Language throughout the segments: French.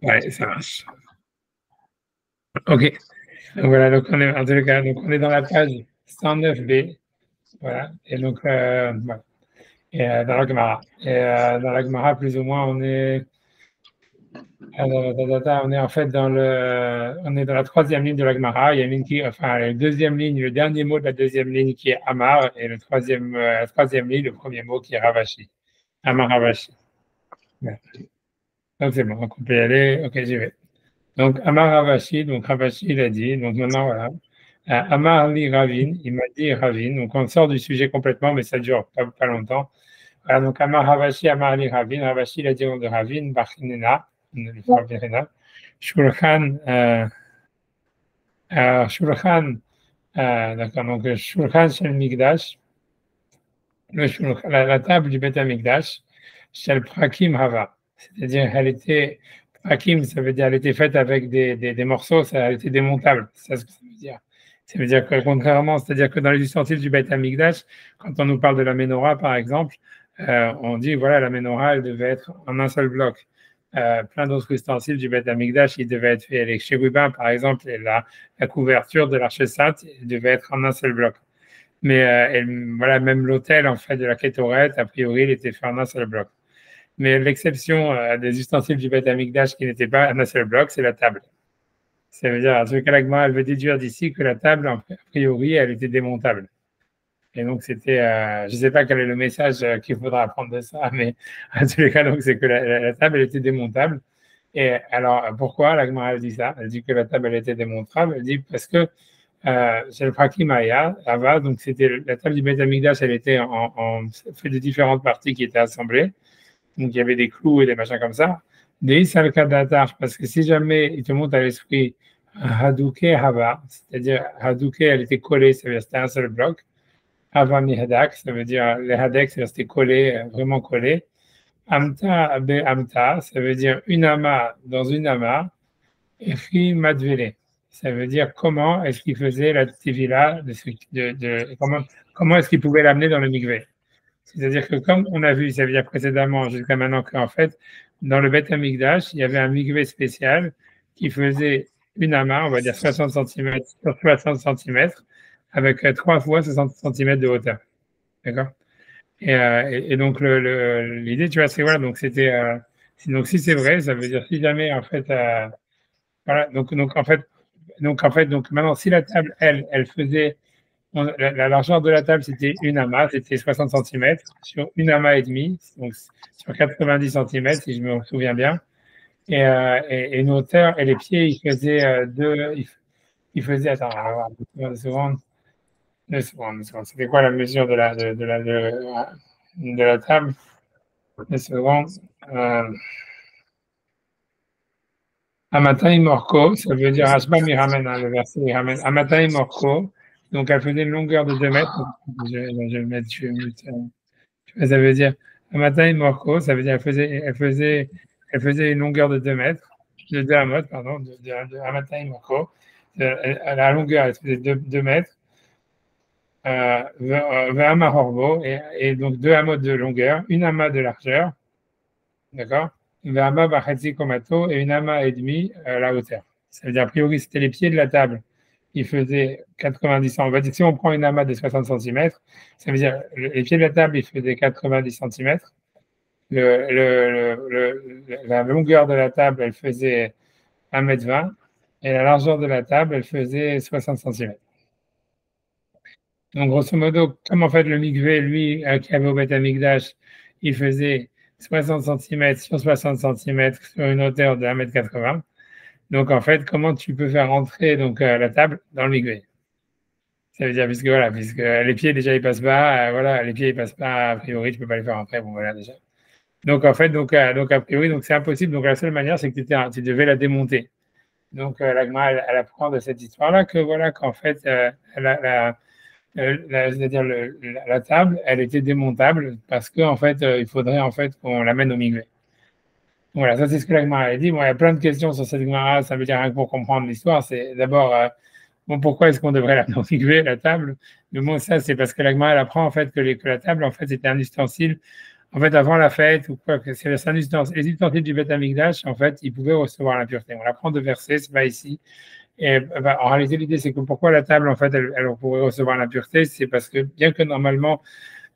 Ouais, ça marche. OK. Donc voilà, donc on est en tous les cas, donc on est dans la page 109b, voilà. Et donc voilà. Et dans la Gemara. Et dans la Gemara, plus ou moins, on est on est en fait on est dans la troisième ligne de la Gemara. Il y a une ligne enfin, la deuxième ligne, le dernier mot de la deuxième ligne qui est Amar, et la troisième ligne, le premier mot qui est Ravashi. Amar Ravashi. Voilà. Donc c'est bon, donc on peut y aller. Ok, j'y vais. Donc Amar Ravashi, donc Ravashi il a dit, donc maintenant voilà. Amar li Ravin, il m'a dit Ravin, donc on sort du sujet complètement, mais ça dure pas longtemps. Voilà, donc Amar Ravashi, Amar li Ravin, Ravashi il a dit de Ravin, Bachinena, le frère Birena, Shulchan, Shulchan, d'accord, donc le Shulchan Shel Migdash, la table du Beth Amikdash, Shel Prakim Hava, c'est-à-dire elle était, Prakim, ça veut dire elle était faite avec des morceaux, elle était démontable, c'est ça ce que ça veut dire. Ça veut dire que contrairement, c'est-à-dire que dans les ustensiles du Beth Amikdash, quand on nous parle de la menorah par exemple, on dit voilà, la menorah elle devait être en un seul bloc. Plein d'autres ustensiles du Beth Amikdash, ils devaient être faits. Les chérubins, par exemple, et la couverture de l'arche sainte, il devait être en un seul bloc. Mais voilà, même l'autel en fait de la Kétoret, a priori, il était fait en un seul bloc. Mais l'exception des ustensiles du Beth Amikdash qui n'étaient pas en un seul bloc, c'est la table. Ça veut dire, à ce cas-là, elle veut déduire d'ici que la table, a priori, elle était démontable. Et donc, c'était, je ne sais pas quel est le message qu'il faudra apprendre de ça, mais en tous les cas, donc, c'est que la table, elle était démontable. Et alors, pourquoi la Gemara dit ça? Elle dit que la table, elle était démontable. Elle dit parce que c'est le Prakim Aya, Ava, donc c'était la table du Beth Amikdash, elle était fait de différentes parties qui étaient assemblées. Donc, il y avait des clous et des machins comme ça. Des Salkadatar, parce que si jamais il te monte à l'esprit Hadouke Hava, c'est-à-dire Hadouke, elle était collée, ça veut dire c'était un seul bloc. Hava Mihadak, ça veut dire les Hadek, ça veut dire c'était collé, vraiment collé. Amta be Amta, ça veut dire une ama dans une ama. Echi Madvele. Ça veut dire comment est-ce qu'il faisait la tivila, comment est-ce qu'il pouvait l'amener dans le mikvé. C'est-à-dire que comme on a vu, ça veut dire précédemment jusqu'à maintenant qu'en fait, dans le Beth Amikdash, il y avait un mikvé spécial qui faisait une amas, on va dire 60 cm sur 60 cm, avec 3 fois 60 cm de hauteur. D'accord? Et donc l'idée, tu vois, c'est voilà, donc c'était donc si c'est vrai, ça veut dire si jamais en fait voilà, donc maintenant, si la table, elle faisait, la largeur de la table, c'était une amas, c'était 60 cm sur une amas et demi, donc sur 90 cm, si je me souviens bien. Et une hauteur, et les pieds, ils faisaient ils faisaient, attends, on va voir, 2 secondes, 2 secondes. C'était quoi la mesure de la table? 2 secondes. Euh, Amatai Morko, ça veut dire Ashba Miramen, hein, le verset Miramen. Amatai Morko, donc elle faisait une longueur de 2 mètres. Je vais mettre, tu vois, ça veut dire Amatai Morko, ça veut dire elle faisait une longueur de 2 mètres, de 2 amot, pardon, de Amatai Morko. À la longueur, elle faisait 2 mètres, 20 amas Horbo, et donc 2 amots de longueur, une amas de largeur, d'accord? Vama Bachatzi Komato et une amas et demi à la hauteur. Ça veut dire, a priori, c'était les pieds de la table. Il faisait 90 cm. On va dire, si on prend une amas de 60 cm, ça veut dire, les pieds de la table, ils faisaient 90 cm. La longueur de la table, elle faisait 1,20 m. Et la largeur de la table, elle faisait 60 cm. Donc, grosso modo, comme en fait le mikvé, lui, qui avait au Beth Amikdash, il faisait 60 cm sur 60 cm sur une hauteur de 1,80 m. Donc, en fait, comment tu peux faire rentrer donc, la table dans le mikvé? Ça veut dire, puisque voilà, puisque les pieds, déjà, ils passent pas, voilà, les pieds, ils passent pas, a priori, tu peux pas les faire rentrer, bon, voilà, déjà. Donc, en fait, donc a priori, donc c'est impossible. Donc, la seule manière, c'est que tu devais la démonter. Donc, la Gemara, elle apprend de cette histoire-là que, voilà, qu'en fait, c'est-à-dire la table, elle était démontable parce qu'en fait, il faudrait en fait qu'on l'amène au migré. Voilà, ça c'est ce que la Gemara a dit. Bon, il y a plein de questions sur cette Gemara, ça veut dire rien que pour comprendre l'histoire. C'est d'abord, bon, pourquoi est-ce qu'on devrait l'amener au migré, la table? Le mot ça, c'est parce que la Gemara elle apprend en fait que la table, en fait, c'était un ustensile en fait, avant la fête ou quoi, que c'est les ustensiles du Beth Amikdash, en fait, ils pouvaient recevoir l'impureté. On apprend de verser, c'est pas ici. Et bah, en réalité, l'idée, c'est que pourquoi la table, en fait, elle pourrait recevoir l'impureté, c'est parce que bien que normalement,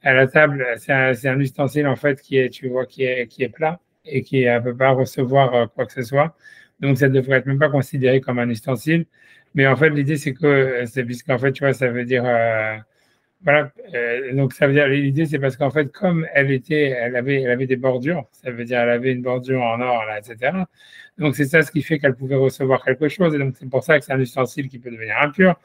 à la table, c'est un ustensile, en fait, qui est, tu vois, qui est plat et qui ne peut pas recevoir quoi que ce soit. Donc, ça ne devrait être même pas considéré comme un ustensile. Mais en fait, l'idée, c'est que, c'est puisqu'en fait, tu vois, ça veut dire, voilà, donc ça veut dire, l'idée, c'est parce qu'en fait, comme elle avait des bordures, ça veut dire, elle avait une bordure en or, là, etc. Donc, c'est ça ce qui fait qu'elle pouvait recevoir quelque chose. Et donc, c'est pour ça que c'est un ustensile qui peut devenir impur.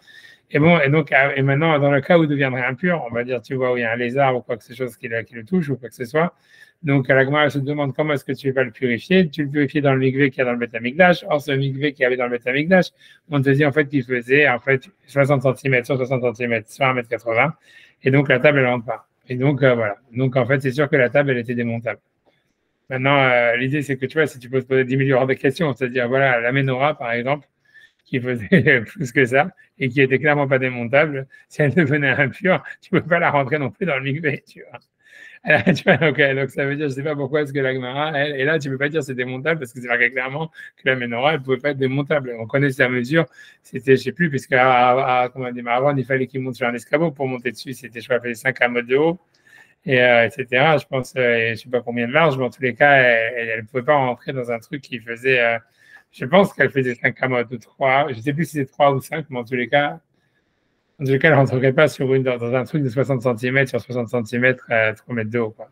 Et bon, et donc, et maintenant, dans le cas où il deviendrait impur, on va dire, tu vois, où il y a un lézard ou quoi que ce soit qui le touche ou quoi que ce soit. Donc, à la Gemara, elle se demande comment est-ce que tu vas le purifier. Tu le purifies dans le mikvé qu'il y a dans le Beth Amikdash. Or, ce mikvé qu'il y avait dans le Beth Amikdash, on te dit en fait qu'il faisait en fait 60 cm sur 60 cm sur 1,80 m. Et donc, la table, elle rentre pas. Et donc, voilà. Donc, en fait, c'est sûr que la table, elle était démontable. Maintenant, l'idée, c'est que tu vois, si tu peux te poser 10 millions de questions, c'est-à-dire, voilà, la menorah, par exemple, qui faisait plus que ça et qui était clairement pas démontable, si elle devenait impure, tu peux pas la rentrer non plus dans le mikvé, tu vois. Alors, tu vois, donc ça veut dire, je sais pas pourquoi est-ce que la Gemara, et là, tu peux pas dire c'est démontable parce que c'est marqué clairement que la menorah, elle pouvait pas être démontable. On connaît sa mesure, c'était, je sais plus, puisque comment dire, avant, il fallait qu'il monte sur un escabeau pour monter dessus, c'était, je crois, 5 amotes de haut, et etc. Je pense, je sais pas combien de large, mais en tous les cas, elle pouvait pas rentrer dans un truc qui faisait, je pense qu'elle faisait 5 amotes ou 3, je sais plus si c'est 3 ou 5, mais en tous les cas, elle rentrerait pas dans un truc de 60 cm sur 60 cm, 3 mètres de haut, quoi.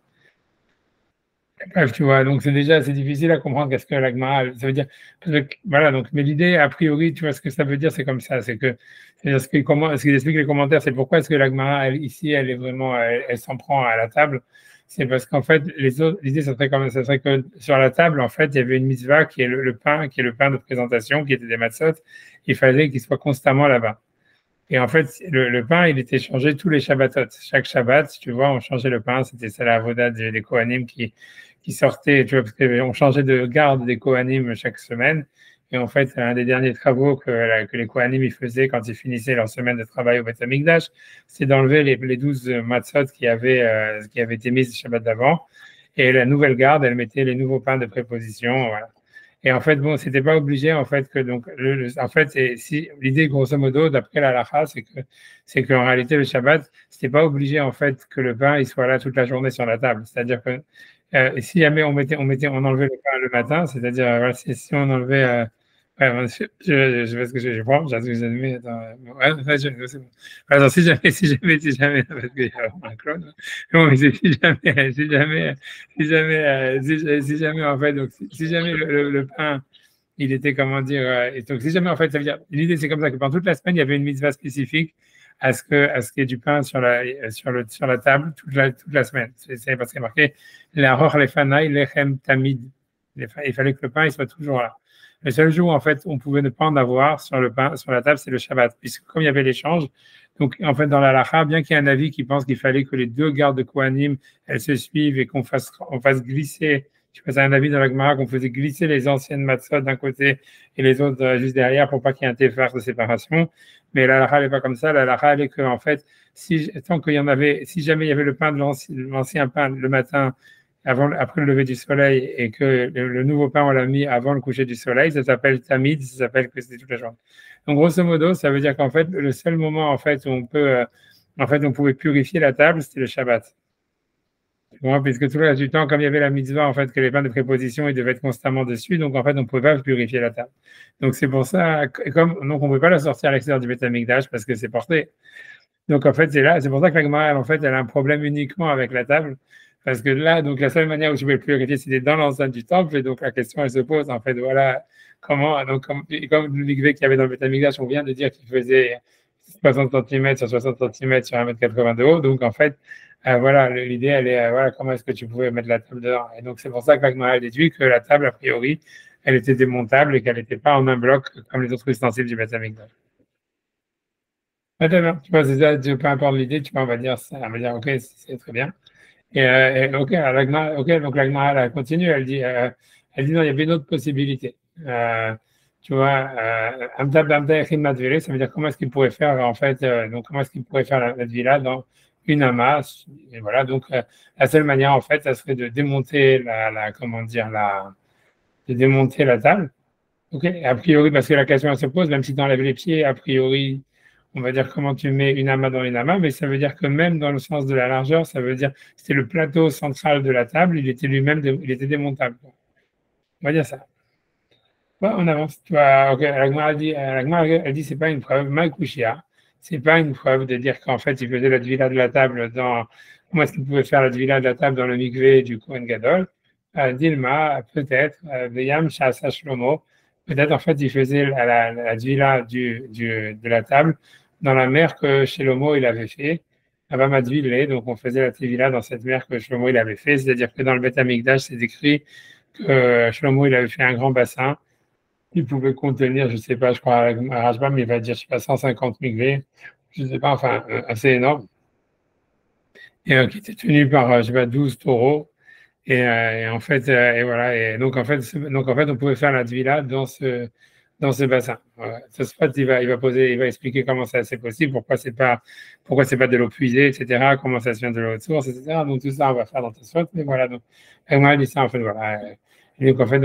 Bref, tu vois, donc c'est difficile à comprendre qu'est-ce que l'agma, ça veut dire, voilà, donc, mais l'idée, a priori, tu vois, ce que ça veut dire, c'est comme ça, c'est-à-dire ce qu'il explique les commentaires, c'est pourquoi est-ce que l'agma, ici, elle est vraiment, elle s'en prend à la table, c'est parce qu'en fait, l'idée, ça serait que sur la table, en fait, il y avait une mitzvah qui est le pain, qui est le pain de présentation, qui était des matzot, il fallait qu'il soit constamment là-bas. Et en fait, le pain, il était changé tous les Shabbatot. Chaque Shabbat, tu vois, on changeait le pain. C'était ça la avoda des Kohanim qui sortaient, tu vois, parce qu'on changeait de garde des Kohanim chaque semaine. Et en fait, un des derniers travaux que les Kohanim ils faisaient quand ils finissaient leur semaine de travail au Beth Amikdash, c'est d'enlever les 12 matzot qui avaient été mises le Shabbat d'avant. Et la nouvelle garde, elle mettait les nouveaux pains de préposition. Voilà. Et en fait, bon, c'était pas obligé, en fait, que donc, en fait, si l'idée, grosso modo, d'après la halakha, c'est qu'en réalité, le Shabbat, c'était pas obligé, en fait, que le pain, il soit là toute la journée sur la table. C'est-à-dire que, si jamais on enlevait le pain le matin, c'est-à-dire, voilà, si on enlevait, ouais, je sais ce que je prends, j'ai ce que j'ai mis, attends, ouais, c'est bon. Alors, si jamais, parce qu'il y a un clone. Bon, mais si jamais, en fait, donc, si jamais le pain, il était, comment dire, et donc, si jamais, en fait, ça veut dire, l'idée, c'est comme ça que pendant toute la semaine, il y avait une mitzvah spécifique à ce qu'il y ait du pain sur la table toute la semaine. C'est parce qu'il y a marqué, la roch lefanaï lechem tamid. Il fallait que le pain, il soit toujours là. Le seul jour, en fait, on pouvait ne pas en avoir sur le pain, sur la table, c'est le Shabbat, puisque comme il y avait l'échange, donc, en fait, dans la halakha, bien qu'il y ait un avis qui pense qu'il fallait que les deux gardes de Kohanim, elles se suivent et qu'on fasse glisser, je sais pas, un avis dans la Gemara qu'on faisait glisser les anciennes matzot d'un côté et les autres juste derrière pour pas qu'il y ait un téphar de séparation. Mais la halakha n'est pas comme ça. La halakha, elle est que, en fait, tant qu'il y en avait, si jamais il y avait le pain de l'ancien pain le matin, après le lever du soleil et que le nouveau pain, on l'a mis avant le coucher du soleil, ça s'appelle tamid, ça s'appelle que c'était toute la journée. Donc, grosso modo, ça veut dire qu'en fait, le seul moment, en fait, où on pouvait purifier la table, c'était le Shabbat. Moi, puisque tout le reste du temps, comme il y avait la mitzvah, en fait, que les pains de préposition, ils devaient être constamment dessus, donc en fait, on ne pouvait pas purifier la table. Donc, c'est pour ça, donc on ne peut pas la sortir à l'extérieur du Beth Amikdash parce que c'est porté. Donc, en fait, c'est pour ça que la Gemara, en fait, elle a un problème uniquement avec la table. Parce que là, donc, la seule manière où je pouvais le purifier, c'était dans l'enceinte du temple. Et donc, la question, elle se pose, en fait, voilà, comment, donc, comme le mikvé qu'il y avait dans le Beth Amikdash, on vient de dire qu'il faisait 60 cm sur 60 cm sur 1,80 m de haut. Donc, en fait, voilà, l'idée, elle est, voilà, comment est-ce que tu pouvais mettre la table dehors. Et donc, c'est pour ça que la Gemara a déduit que la table, a priori, elle était démontable et qu'elle n'était pas en un bloc comme les autres ustensiles du Beth Amikdash. Ouais, très bien. Tu vois, c'est ça, peu importe l'idée, tu vois, on va dire ça, on va dire, ok, c'est très bien. Ok, alors, ok, donc la Gemara, elle continue, elle dit non, il y avait une autre possibilité. Tu vois, Amda Echid Madvere, ça veut dire comment est-ce qu'il pourrait faire, en fait, donc comment est-ce qu'il pourrait faire la villa une amas. Et voilà, donc la seule manière, en fait, ça serait de démonter comment dire, de démonter la table. Ok, a priori, parce que la question elle se pose, même si tu enlèves les pieds, a priori, on va dire comment tu mets une amas dans une amas, mais ça veut dire que même dans le sens de la largeur, ça veut dire c'était le plateau central de la table, il était lui-même, il était démontable. On va dire ça. Ouais, on avance. Tu vois, ok, la Gemara dit, elle dit c'est pas une preuve, Malkushia, c'est pas une preuve de dire qu'en fait il faisait la devila de la table dans, comment est-ce qu'il pouvait faire la devila de la table dans le mikvé du Kohen Gadol? Dilma, peut-être, Veyam Shasa Shlomo, peut-être en fait il faisait la devila de la table dans la mer que Shlomo il avait fait, Abama Dvilé, donc on faisait la devila dans cette mer que Shlomo il avait fait, c'est-à-dire que dans le Beth Amikdash c'est écrit que Shlomo il avait fait un grand bassin il pouvait contenir, je ne sais pas, je crois, à Rajbam, il va dire, je sais pas, 150 migrés, je ne sais pas, enfin, assez énorme, et qui était tenu par, je sais pas, 12 taureaux. Et en fait, et voilà, et donc en fait, on pouvait faire la tvila dans ce bassin. Voilà. Ce spot, il va expliquer comment ça c'est possible, pourquoi c'est pas de l'eau puisée, etc., comment ça se vient de l'eau de source, etc. Donc tout ça, on va faire dans ce spot, mais voilà, donc, avec moi, il dit ça, en fait, voilà. Et donc, en fait,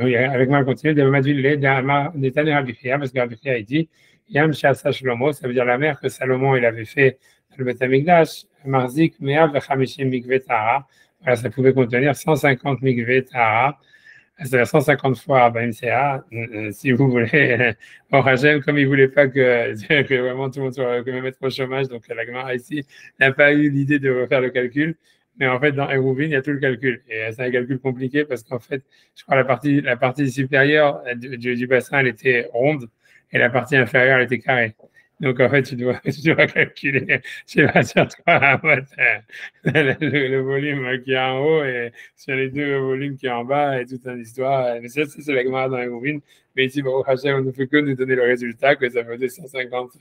oui, avec moi, on continue, de Madville, des Tanner Abifia, parce qu'Abifia, il dit, Yam Shasa Shlomo, ça veut dire la mer que Salomon, il avait fait dans le Beth Amikdash, Marzik, Meav, Vechamishim, Mikve Tara, voilà, ça pouvait contenir 150 mikveh tahara, c'est-à-dire 150 fois 40 CA, si vous voulez. Bon, Hachem, comme il ne voulait pas que vraiment tout le monde soit que me mettre au chômage, donc la Gemara ici n'a pas eu l'idée de refaire le calcul. Mais en fait, dans Eruvin, il y a tout le calcul. Et c'est un calcul compliqué parce qu'en fait, je crois la partie supérieure du bassin, elle était ronde et la partie inférieure, elle était carrée. Donc, en fait, tu dois calculer, je sais pas, sur toi, le volume qui est en haut et sur les deux volumes qui est en bas et toute une histoire. Mais ça, c'est la Gemara dans les Rouvines. Mais ici, bon, Hachem, on ne fait que nous donner le résultat, que ça faisait 150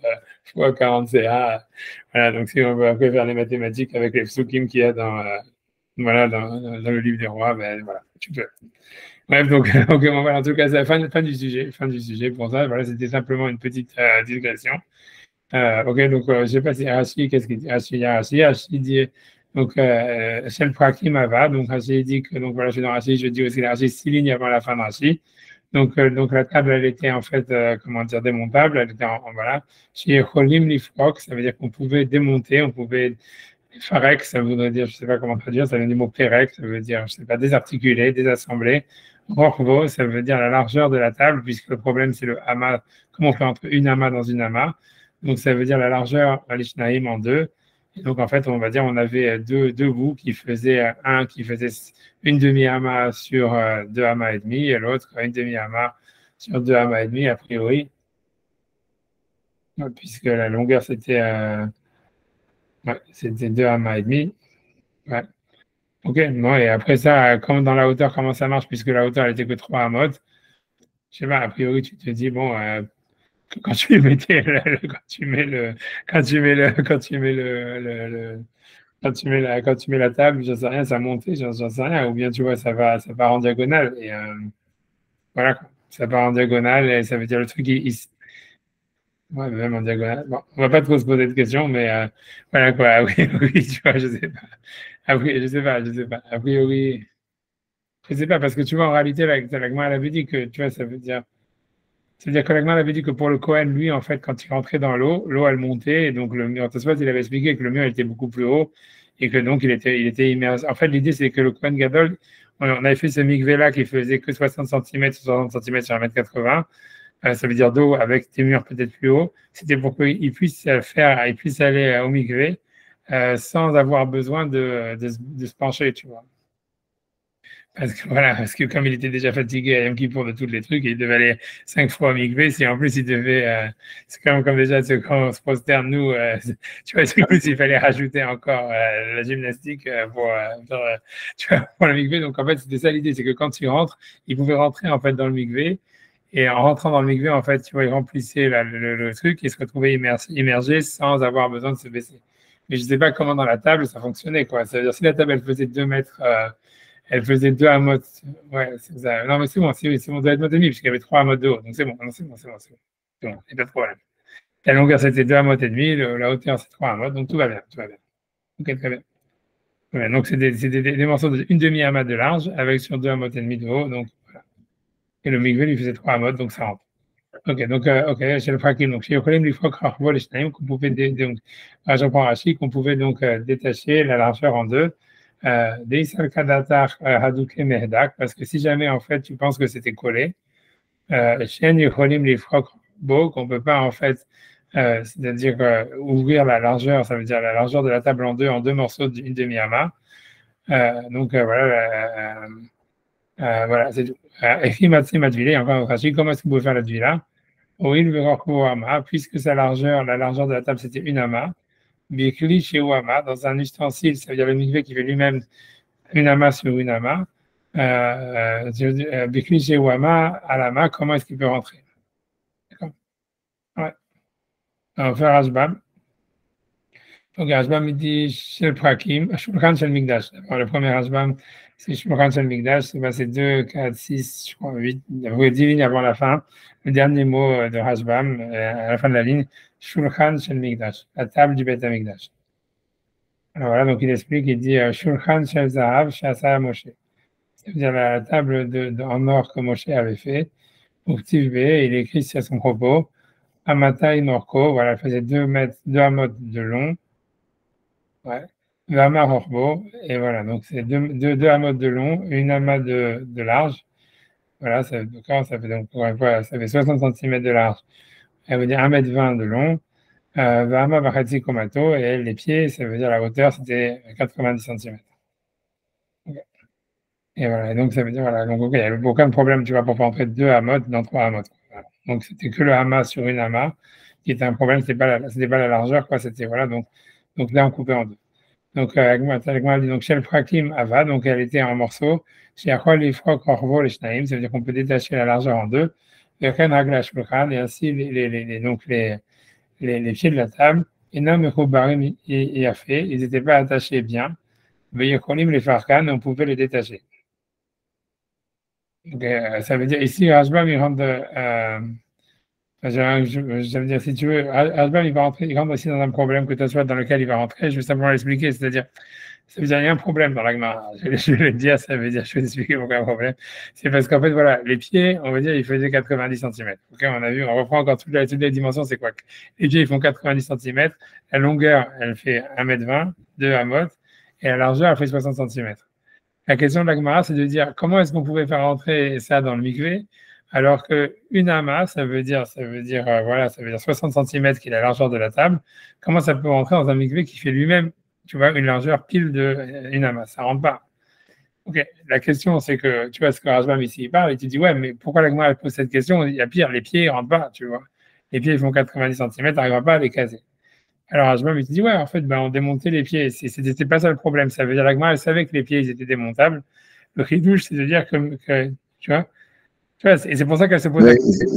fois 40 CA. Voilà, donc si on veut après faire les mathématiques avec les psukim qu'il y a voilà, dans le livre des rois, ben voilà, tu peux. Bref, donc, ok, bon, voilà, en tout cas, c'est la fin du sujet pour ça. Voilà, c'était simplement une petite digression. Ok, donc je ne sais pas si Rashi, qu'est-ce qu'il dit Rashi dit, donc, Shel Prakim Ava, donc Rashi dit que, donc voilà, je suis dans Rashi, je dis aussi Rashi 6 lignes avant la fin de Rashi. Donc la table, elle était en fait, comment dire, démontable, elle était voilà. Chez Cholim Lifrok, ça veut dire qu'on pouvait démonter, on pouvait, Farek, ça voudrait dire, je ne sais pas comment traduire, ça vient du mot Perek, ça veut dire, je ne sais pas, désarticuler, désassembler. Rorvo, ça veut dire la largeur de la table, puisque le problème, c'est le amas, comment on fait entre une amas dans une amas. Donc, ça veut dire la largeur Alishnaïm en deux. Et donc, en fait, on va dire on avait deux bouts qui faisaient un qui faisait une demi-amas sur 2 amas et demi, et l'autre une demi-amas sur 2 amas et demi, a priori, puisque la longueur c'était 2 amas et demi. Ouais. Ok, bon, et après ça, comme dans la hauteur, comment ça marche, puisque la hauteur elle était que 3 amas, je sais pas, a priori, tu te dis, bon, quand tu mettais quand tu mets le quand tu mets le quand tu mets quand tu mets la table, j'en sais rien, ça monte, j'en sais rien, ou bien tu vois, ça part en diagonale et voilà, quoi. Ça part en diagonale et ça veut dire le truc ouais, même en diagonale. Bon, on va pas trop se poser de questions, mais voilà quoi. Oui, oui, tu vois, je sais pas. Ah oui, je sais pas. A priori, je sais pas parce que tu vois en réalité, la Gemara elle avait dit que tu vois, ça veut dire. C'est-à-dire que l'Agman avait dit que pour le Cohen, lui, en fait, quand il rentrait dans l'eau, elle montait, et donc le mur, Tosfot, il avait expliqué que le mur était beaucoup plus haut, et que donc il était immergé. En fait, l'idée, c'est que le Cohen Gadol, on avait fait ce mikvé-là qui faisait que 60 cm, 60 cm sur 1,80 m, ça veut dire d'eau avec des murs peut-être plus hauts. C'était pour qu'il puisse il puisse aller au mikvé sans avoir besoin de se pencher, tu vois. Parce que voilà, parce que comme il était déjà fatigué à Yom Kippour de tous les trucs, il devait aller 5 fois au mikvé, si en plus il devait, c'est comme déjà quand on se prosterne nous, tu vois, c'est comme s'il fallait rajouter encore la gymnastique tu vois, pour le mikvé. Donc en fait, c'était ça l'idée, c'est que quand il rentre, il pouvait rentrer en fait dans le mikvé, et en rentrant dans le mikvé, en fait, tu vois, il remplissait le truc et se retrouvait immergé sans avoir besoin de se baisser. Mais je ne sais pas comment dans la table ça fonctionnait, quoi. Ça veut dire si la table elle faisait 2 mètres. Elle faisait 2 amas. Ouais, c'est ça. Non, mais c'est bon, c'est bon, 2 amas et demi, puisqu'il y avait 3 amas de haut. Donc c'est bon, non, c'est bon. C'est bon, il n'y a pas de problème. La longueur, c'était 2 amot et demi, la hauteur, c'est 3 amot, donc tout va bien, tout va bien. Ok, très bien. Ouais, donc, c'est des morceaux d'une demi-amas de large avec sur 2 amot et demi de haut, donc voilà. Et le migvé lui faisait 3 amot, donc ça rentre. Ok, donc, ok, chez le Prakim, donc chez Yocholim, qu'on pouvait, donc, je reprends Rachid, qu'on pouvait donc détacher la largeur en deux. Deisal Kadatar Hadouke Mehdak, parce que si jamais en fait tu penses que c'était collé, Shen Yocholim Lifrok Bo, qu'on peut pas en fait, c'est-à-dire ouvrir la largeur, ça veut dire la largeur de la table en deux morceaux d'une demi-amas. Donc voilà, c'est tout. Echimatsi Madvile, encore Rachid, comment est-ce que vous pouvez faire la dvila? Oui, puisque sa largeur, la largeur de la table, c'était une amas. Bikli chez Ouama, dans un ustensile, ça veut dire le mikvé qui fait lui-même une amas sur une amas. Bikli chez Ouama, à la main, comment est-ce qu'il peut rentrer? D'accord. Ouais. On va faire Rashbam. Donc, Rashbam, il dit Shel Prakim, Shulchan Shel Mikdash. Le premier Rashbam, c'est Shulchan Shel Mikdash, c'est 2, 4, 6, je crois, 8, 10 lignes avant la fin. Le dernier mot de Rashbam, à la fin de la ligne, Shulchan Shel Mikdash, la table du Beth HaMikdash. Alors voilà, donc il explique, il dit Shulchan Shel Zahav Shasa Moshe. C'est-à-dire la table en or que Moshe avait fait. Donc Tivbe, il écrit sur son propos Amatai Norko, voilà, elle faisait 2 mètres, 2 amot de long. Ouais. Le amas Orbo, et voilà, donc c'est deux amas de long, une amas de large. Voilà, ça fait donc, voilà, ça fait 60 cm de large. Elle veut dire 1,20 m de long. Vama Bachatsi Komato, et les pieds, ça veut dire la hauteur, c'était 90 cm. Okay. Et voilà, et donc ça veut dire, voilà, donc okay, il n'y avait aucun problème, tu vois, pour rentrer 2 amas dans 3 amas. Voilà. Donc c'était que le amas sur une amas qui était un problème, c'était pas la largeur, quoi, c'était, voilà, donc là on coupait en deux. Donc, donc chez le Prakim Ava, donc elle était en morceaux. Chez Achol Ifrok Orvo les Shnaim, ça veut dire qu'on peut détacher la largeur en deux. Et ainsi les pieds de la table. Et Nam Barim et Afé, ils n'étaient pas attachés bien. Mais Yekolim les Farkan, on pouvait les détacher. Donc, ça veut dire ici, Rashbam, il rentre. Ça veut dire, si tu veux, Rashbam, il rentre aussi dans un problème que tu as dans lequel il va rentrer. Je vais simplement l'expliquer, c'est-à-dire. Ça veut dire qu'il y a un problème dans la Gemara. Je vais le dire, ça veut dire, je vais expliquer pourquoi il y a un problème. C'est parce qu'en fait, voilà, les pieds, on va dire, ils faisaient 90 cm. Ok, on a vu, on reprend encore toutes les dimensions, c'est quoi? Les pieds, ils font 90 cm. La longueur, elle fait 1,20 m, 2 amot, et la largeur, elle fait 60 cm. La question de la Gemara, c'est de dire comment est-ce qu'on pouvait faire rentrer ça dans le mikvé, alors qu'une amas, ça veut dire, voilà, ça veut dire 60 cm qui est la largeur de la table. Comment ça peut rentrer dans un mikvé qui fait lui-même, tu vois, une largeur pile d'une amas? Ça rentre pas. Ok, la question, c'est que, tu vois, ce que Rashbam ici il parle, et tu dis, ouais, mais pourquoi la Gemara pose cette question? Il y a pire, les pieds, ils rentrent pas, tu vois. Les pieds, ils font 90 cm, tu n'arriveras pas à les caser. Alors Rashbam, il te dit, ouais, en fait, ben, on démontait les pieds. C'était pas ça le problème. Ça veut dire, la Gemara, elle savait que les pieds, ils étaient démontables. Le chidouche, c'est de dire que tu vois, et c'est pour ça qu'elle se pose la question.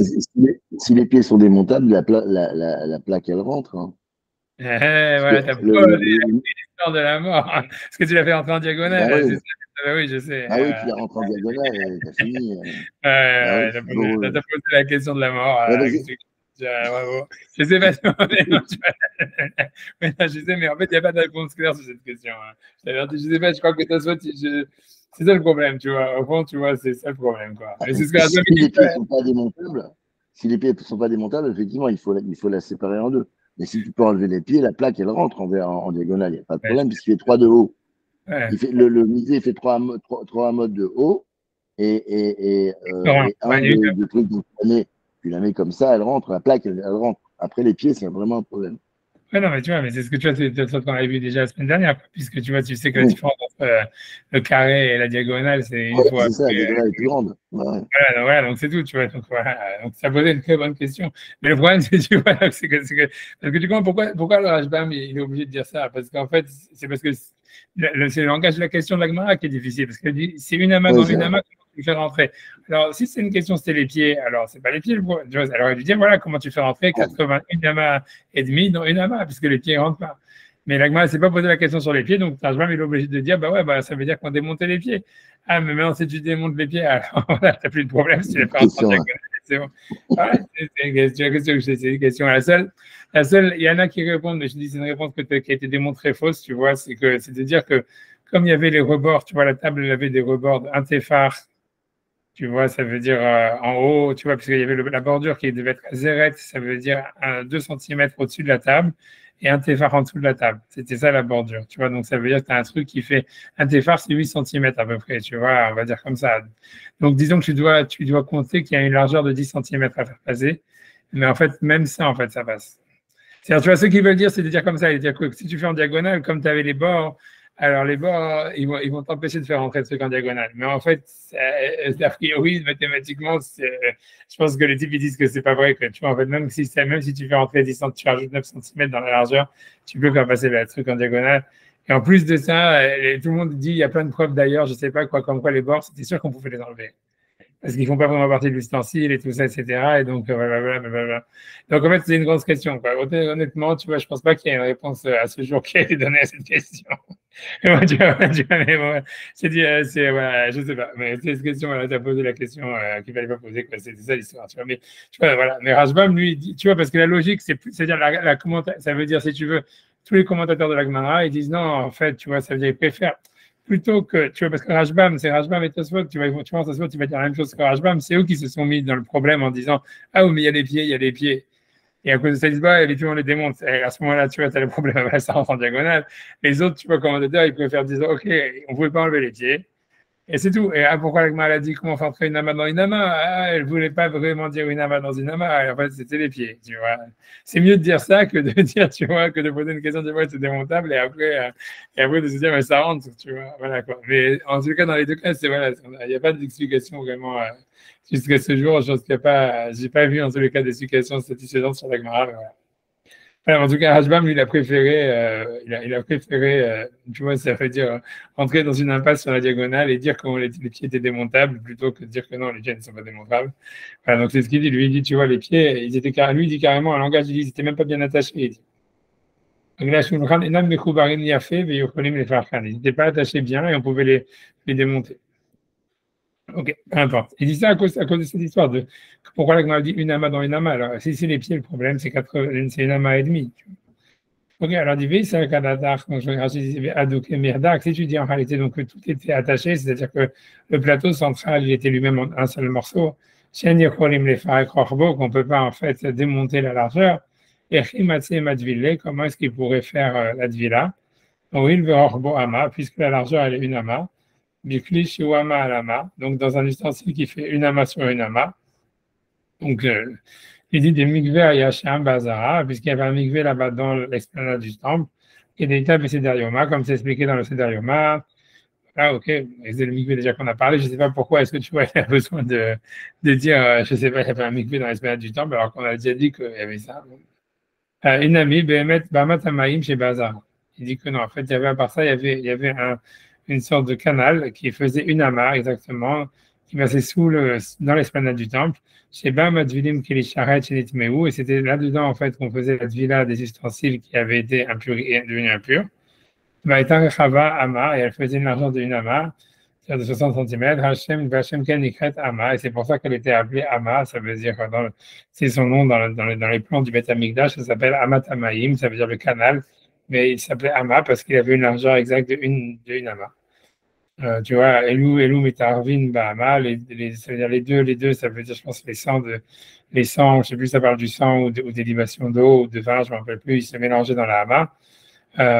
Si les pieds sont démontables, la plaque, elle rentre. Hein. Voilà, t'as pas l'histoire de la mort. Parce que tu l'as fait rentrer en diagonale. Bah oui. Oui, je sais. Ah oui, tu la rentres en diagonale et t'as fini. T'as posé la question de la mort. Bravo. Je sais pas mais non, je sais, mais en fait, il n'y a pas de réponse claire sur cette question. Hein. Je sais pas, je crois que tu c'est ça le problème, tu vois. Au fond, tu vois, c'est ça le problème, quoi. Mais c'est ce que si les pieds sont pas démontables, effectivement, il faut la séparer en deux. Mais si tu peux enlever les pieds, la plaque, elle rentre en diagonale. Il n'y a pas de problème, puisqu'il fait 3 de haut. Ouais. Le musée fait 3 amotes de haut et un de truc. Donc, tu la mets comme ça, elle rentre. La plaque, elle rentre. Après, les pieds, c'est vraiment un problème. Ouais, non, mais tu vois, mais c'est ce que tu vois, qu'on avait vu déjà la semaine dernière, puisque tu vois, tu sais que la différence entre le carré et la diagonale, c'est une fois. C'est ça, la diagonale est plus grande. Ouais. Voilà, donc c'est tout, tu vois. Donc, voilà, donc ça posait une très bonne question. Mais le problème, c'est tu vois, parce que tu comprends pourquoi le Rashbam, il est obligé de dire ça? Parce qu'en fait, c'est parce que c'est le langage de la question de la Gemara qui est difficile, parce que c'est une amas dans une amas, comment tu fais rentrer? Alors, si c'est une question, c'était les pieds, alors c'est pas les pieds, tu vois. Alors, il lui dit, voilà, comment tu fais rentrer 81 amas et demi dans une amas, puisque les pieds ne rentrent pas. Mais la Gemara ne s'est pas posé la question sur les pieds, donc Rashbam, il est obligé de dire, bah ouais, bah, ça veut dire qu'on démontait les pieds. Ah, mais maintenant, si tu démontes les pieds, alors voilà, tu n'as plus de problème si tu les fais rentrer. C'est bon. Ouais, c'est une question que c'est une question. La seule, il y en a qui répondent, mais je dis c'est une réponse qui a été démontrée fausse, tu vois, c'est de dire que comme il y avait les rebords, tu vois, la table, elle avait des rebords, un téphar, tu vois, ça veut dire en haut, tu vois, parce qu'il y avait la bordure qui devait être zéret, ça veut dire 2 cm au-dessus de la table et un téphar en dessous de la table. C'était ça la bordure, tu vois. Donc ça veut dire que tu as un truc qui fait un téphar, c'est 8 cm à peu près, tu vois, on va dire comme ça. Donc disons que tu dois compter qu'il y a une largeur de 10 cm à faire passer, mais en fait, même ça, en fait, ça passe. C'est-à-dire, tu vois, ceux qui veulent dire, c'est de dire comme ça, ils dire que si tu fais en diagonale, comme tu avais les bords, alors les bords, ils vont t'empêcher de faire rentrer le truc en diagonale. Mais en fait, a priori, mathématiquement, je pense que les types ils disent que c'est pas vrai. Que, tu vois, en fait, même si tu fais rentrer 10 cm, tu rajoutes 9 cm dans la largeur, tu peux faire passer le truc en diagonale. Et en plus de ça, tout le monde dit, il y a plein de preuves d'ailleurs, je sais pas quoi, comme quoi les bords, c'était sûr qu'on pouvait les enlever parce qu'ils font pas vraiment partie de l'ustensile et tout ça, etc. Et donc, blablabla. Donc, en fait, c'est une grosse question, quoi. Honnêtement, tu vois, je pense pas qu'il y ait une réponse à ce jour qui a été donnée à cette question. Moi, mais bon, voilà, je sais pas. Mais cette question, tu as posé la question qu'il fallait pas poser, quoi. C'était ça l'histoire, tu vois. Mais, tu vois, voilà. Mais Rashbam, lui, il dit, tu vois, parce que la logique, c'est-à-dire ça veut dire, si tu veux, tous les commentateurs de la Gemara, ils disent non, en fait, tu vois, ça veut dire, ils préfèrent plutôt que, tu vois, parce que Rashbam, c'est Rashbam et Tosfot, tu vois, Tosfot, tu vas dire la même chose que Rashbam, c'est eux qui se sont mis dans le problème en disant, ah oui, mais il y a les pieds, il y a les pieds. Et à cause de ça, ils se battent, et les pieds, on les démonte. Et à ce moment-là, tu vois, tu as le problème, ça rentre en diagonale. Les autres, tu vois, commentateurs, ils préfèrent dire, OK, on ne pouvait pas enlever les pieds. Et c'est tout. Et pourquoi la Gemara a dit comment faire entrer une ama dans une ama? Elle ne voulait pas vraiment dire une ama dans une ama. En fait, c'était les pieds. Tu vois. C'est mieux de dire ça que de dire, tu vois, que de poser une question, tu vois, c'est démontable et après de se dire, mais ça rentre, tu vois. Voilà, quoi. Mais en tout cas, dans les deux cas, voilà, il n'y a pas d'explication vraiment jusqu'à ce jour. Je pense qu'il n'y a pas, j'ai pas vu en tous les cas d'explication satisfaisante sur la Gemara. Voilà. Alors, en tout cas, Hashbam, lui, il a préféré, tu vois, ça veut dire entrer dans une impasse sur la diagonale et dire que les pieds étaient démontables plutôt que de dire que non, les pieds ne sont pas démontables. Voilà, donc c'est ce qu'il dit. Lui, il dit, tu vois, les pieds, lui, il dit carrément, un langage, il dit, ils n'étaient même pas bien attachés. Il dit. Donc, là, ils n'étaient pas attachés bien et on pouvait les démonter. Ok, peu importe. Il dit ça à cause de cette histoire de pourquoi la Gemara dit une ama dans une ama. Alors, si c'est les pieds, le problème, c'est une ama et demi. Ok, alors dit c'est un cas d'attaque. Donc, je vais adouker mirdak. Si tu dis en réalité donc, que tout était attaché, c'est-à-dire que le plateau central, il était lui-même un seul morceau. Qu'on ne peut pas en fait démonter la largeur. Et comment est-ce qu'il pourrait faire la dvila? Donc, il veut ama, puisque la largeur, elle est une ama. Bikli shiwama alama, donc dans un ustensile qui fait une ama sur une ama. Donc, il dit des mikveh à Yasham Bazara, puisqu'il y avait un mikveh là-bas dans l'esplanade du temple, et des tables et Sedarioma, comme c'est expliqué dans le Sedarioma. Ah, ok, c'est le mikveh déjà qu'on a parlé. Je ne sais pas pourquoi, est-ce que tu vois, il y a besoin de dire, je ne sais pas, il y avait un mikveh dans l'esplanade du temple, alors qu'on a déjà dit qu'il y avait ça. Inami, Behemet, Bamat Amaim chez Bazara. Il dit que non, en fait, il y avait à part ça, il y avait une sorte de canal qui faisait une amarre exactement, qui passait dans l'esplanade du temple, chez Bam Advilim Kilisharet chez Nitmeou, et c'était là-dedans en fait qu'on faisait la dvila des ustensiles qui avaient été devenus impurs. Chava Ama, et elle faisait une largeur de une amarre, c'est-à-dire de 60 cm, Hashem Kenikret Ama, et c'est pour ça qu'elle était appelée Ama, ça veut dire, c'est son nom dans les plans du Beth Amikdash, ça s'appelle Amat Amaim, ça veut dire le canal, mais il s'appelait Ama parce qu'il avait une largeur exacte de une Ama. Tu vois, Elou Metarvin Bahama, ça veut dire les deux, ça veut dire, je pense, les sangs, je sais plus, ça parle du sang ou des libations d'eau ou de vin, je ne me rappelle plus, ils se mélangeaient dans la hama.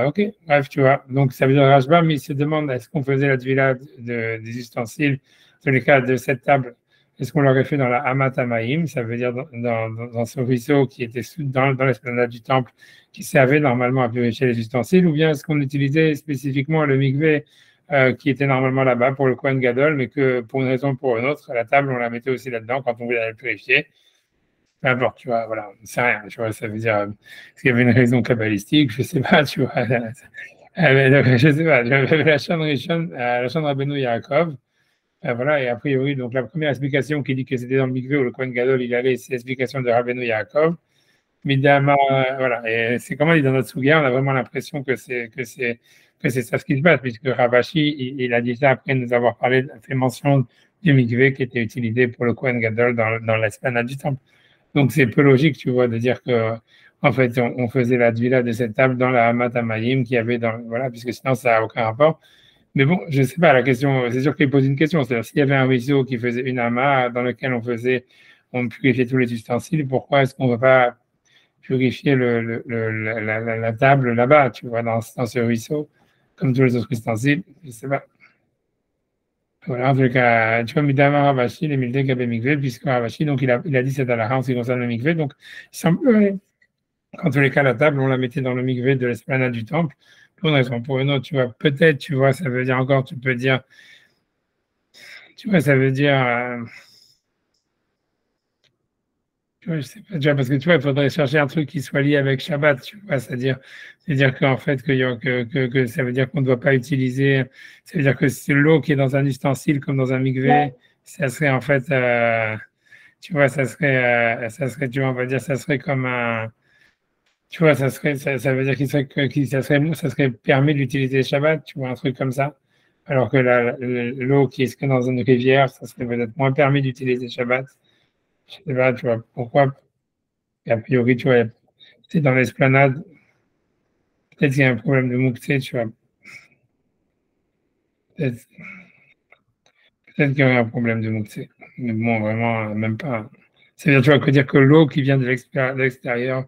Ok, bref, tu vois. Donc, ça veut dire Rashbam, il se demande est-ce qu'on faisait la dvila des ustensiles, dans les cas de cette table, est-ce qu'on l'aurait fait dans la Hamat Amaim, ça veut dire dans ce ruisseau qui était dans l'esplanade du temple, qui servait normalement à purifier les ustensiles, ou bien est-ce qu'on utilisait spécifiquement le mikveh qui était normalement là-bas pour le Kohen Gadol, mais que pour une raison ou pour une autre, la table, on la mettait aussi là-dedans quand on voulait la purifier. Peu importe, tu vois, voilà, c'est rien, tu vois, ça veut dire, est-ce qu'il y avait une raison kabbalistique, je sais pas, tu vois, je sais pas, la chaîne Rishon, la chaîne Rabbeinu Yaakov, voilà, et a priori, donc la première explication qui dit que c'était dans le mikveh où le Kohen Gadol, il allait, c'est l'explication de Rabbeinu Yaakov, Midama, voilà, et c'est comme on dit dans notre Souga, on a vraiment l'impression que c'est ça ce qui se passe, puisque Ravashi, il a dit ça après nous avoir fait mention du mikvé qui était utilisé pour le Kohen Gadol dans l'esplanade du temple. Donc c'est peu logique, tu vois, de dire que en fait on faisait la tvila de cette table dans la Hamat Hamayim qu'il y avait dans voilà, puisque sinon ça n'a aucun rapport. Mais bon, je ne sais pas, la question, c'est sûr qu'il pose une question, c'est-à-dire s'il y avait un ruisseau qui faisait une hama dans lequel on purifiait tous les ustensiles, pourquoi est-ce qu'on ne va pas purifier la table là-bas, tu vois, dans ce ruisseau, comme tous les autres ustensiles, je ne sais pas. Voilà, en tout cas, tu vois, Midama Ravashi, les Milde Gabe Mikvé, puisque Ravashi, donc il a dit cette halakha en ce qui concerne le mikvé, donc il semblerait qu'en tous les cas, la table, on la mettait dans le mikvé de l'esplanade du temple, pour une raison, pour une autre, tu vois, peut-être, tu vois, ça veut dire encore, tu peux dire, tu vois, ça veut dire, tu vois, je sais pas, tu vois, parce que tu vois, il faudrait chercher un truc qui soit lié avec Shabbat, tu vois, c'est-à-dire qu'en fait, que ça veut dire qu'on ne doit pas utiliser, ça veut dire que c'est l'eau qui est dans un ustensile comme dans un mikvé, ça serait en fait, tu vois, tu vois, on va dire, ça serait comme un, tu vois, ça veut dire ça serait permis d'utiliser Shabbat, tu vois, un truc comme ça. Alors que l'eau qui est dans une rivière, ça serait peut-être moins permis d'utiliser Shabbat. Je sais pas, tu vois, pourquoi? Et a priori, tu vois, c'est dans l'esplanade, peut-être qu'il y a un problème de Mouktsé, tu vois. Peut-être qu'il y aurait un problème de Mouktsé. Mais bon, vraiment, même pas. C'est-à-dire, tu vois, que dire que l'eau qui vient de l'extérieur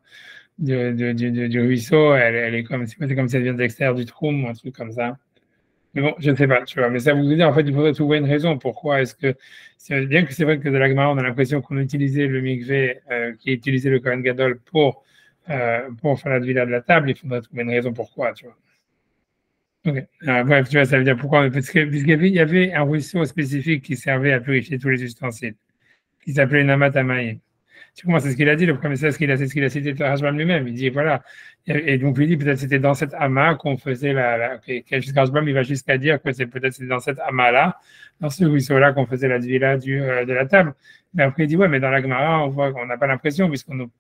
du ruisseau, elle est comme, c'est comme si elle vient de l'extérieur du trou, ou un truc comme ça. Mais bon, je ne sais pas, tu vois. Mais ça vous dire, en fait, il faudrait trouver une raison. Pourquoi est-ce que, c'est bien que c'est vrai que de l'Agmara, on a l'impression qu'on utilisait le mikvé, qui utilisait le Kohen Gadol pour faire la villa de la table, il faudrait trouver une raison pourquoi, tu vois. Ok. Bref, tu vois, ça veut dire pourquoi, puisqu'il y avait un ruisseau spécifique qui servait à purifier tous les ustensiles, qui s'appelait Namat Amaïm. Tu vois, c'est ce qu'il a dit, le premier, c'est ce qu'il a cité le Rashbam lui-même. Il dit, voilà. Et donc, il dit, peut-être c'était dans cette amas qu'on faisait Rashbam, il va jusqu'à dire que c'est dans cette amas-là, dans ce ruisseau-là, qu'on faisait la villa de la table. Mais après, il dit, ouais, mais dans la Gemara, on voit qu'on n'a pas l'impression, puisqu'on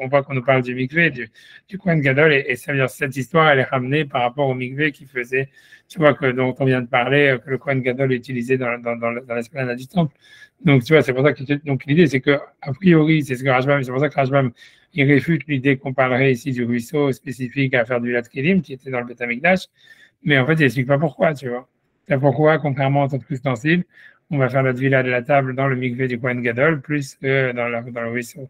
voit qu'on nous parle du mikvé, du Kohen Gadol, et ça veut dire, cette histoire, elle est ramenée par rapport au mikvé qui faisait, tu vois, dont on vient de parler, que le Kohen Gadol utilisait dans l'esplanade du temple. Donc, tu vois, c'est pour ça que donc l'idée, c'est que, a priori, c'est ce que Rashbam, c'est pour ça que Rashbam, il réfute l'idée qu'on parlerait ici du ruisseau spécifique à faire du Lat Kelim, qui était dans le Beth Amikdash, mais en fait, il n'explique pas pourquoi, tu vois. C'est pourquoi, contrairement aux autres ustensiles, on va faire la villa de la table dans le mikvé du Kohen Gadol, plus que dans le ruisseau.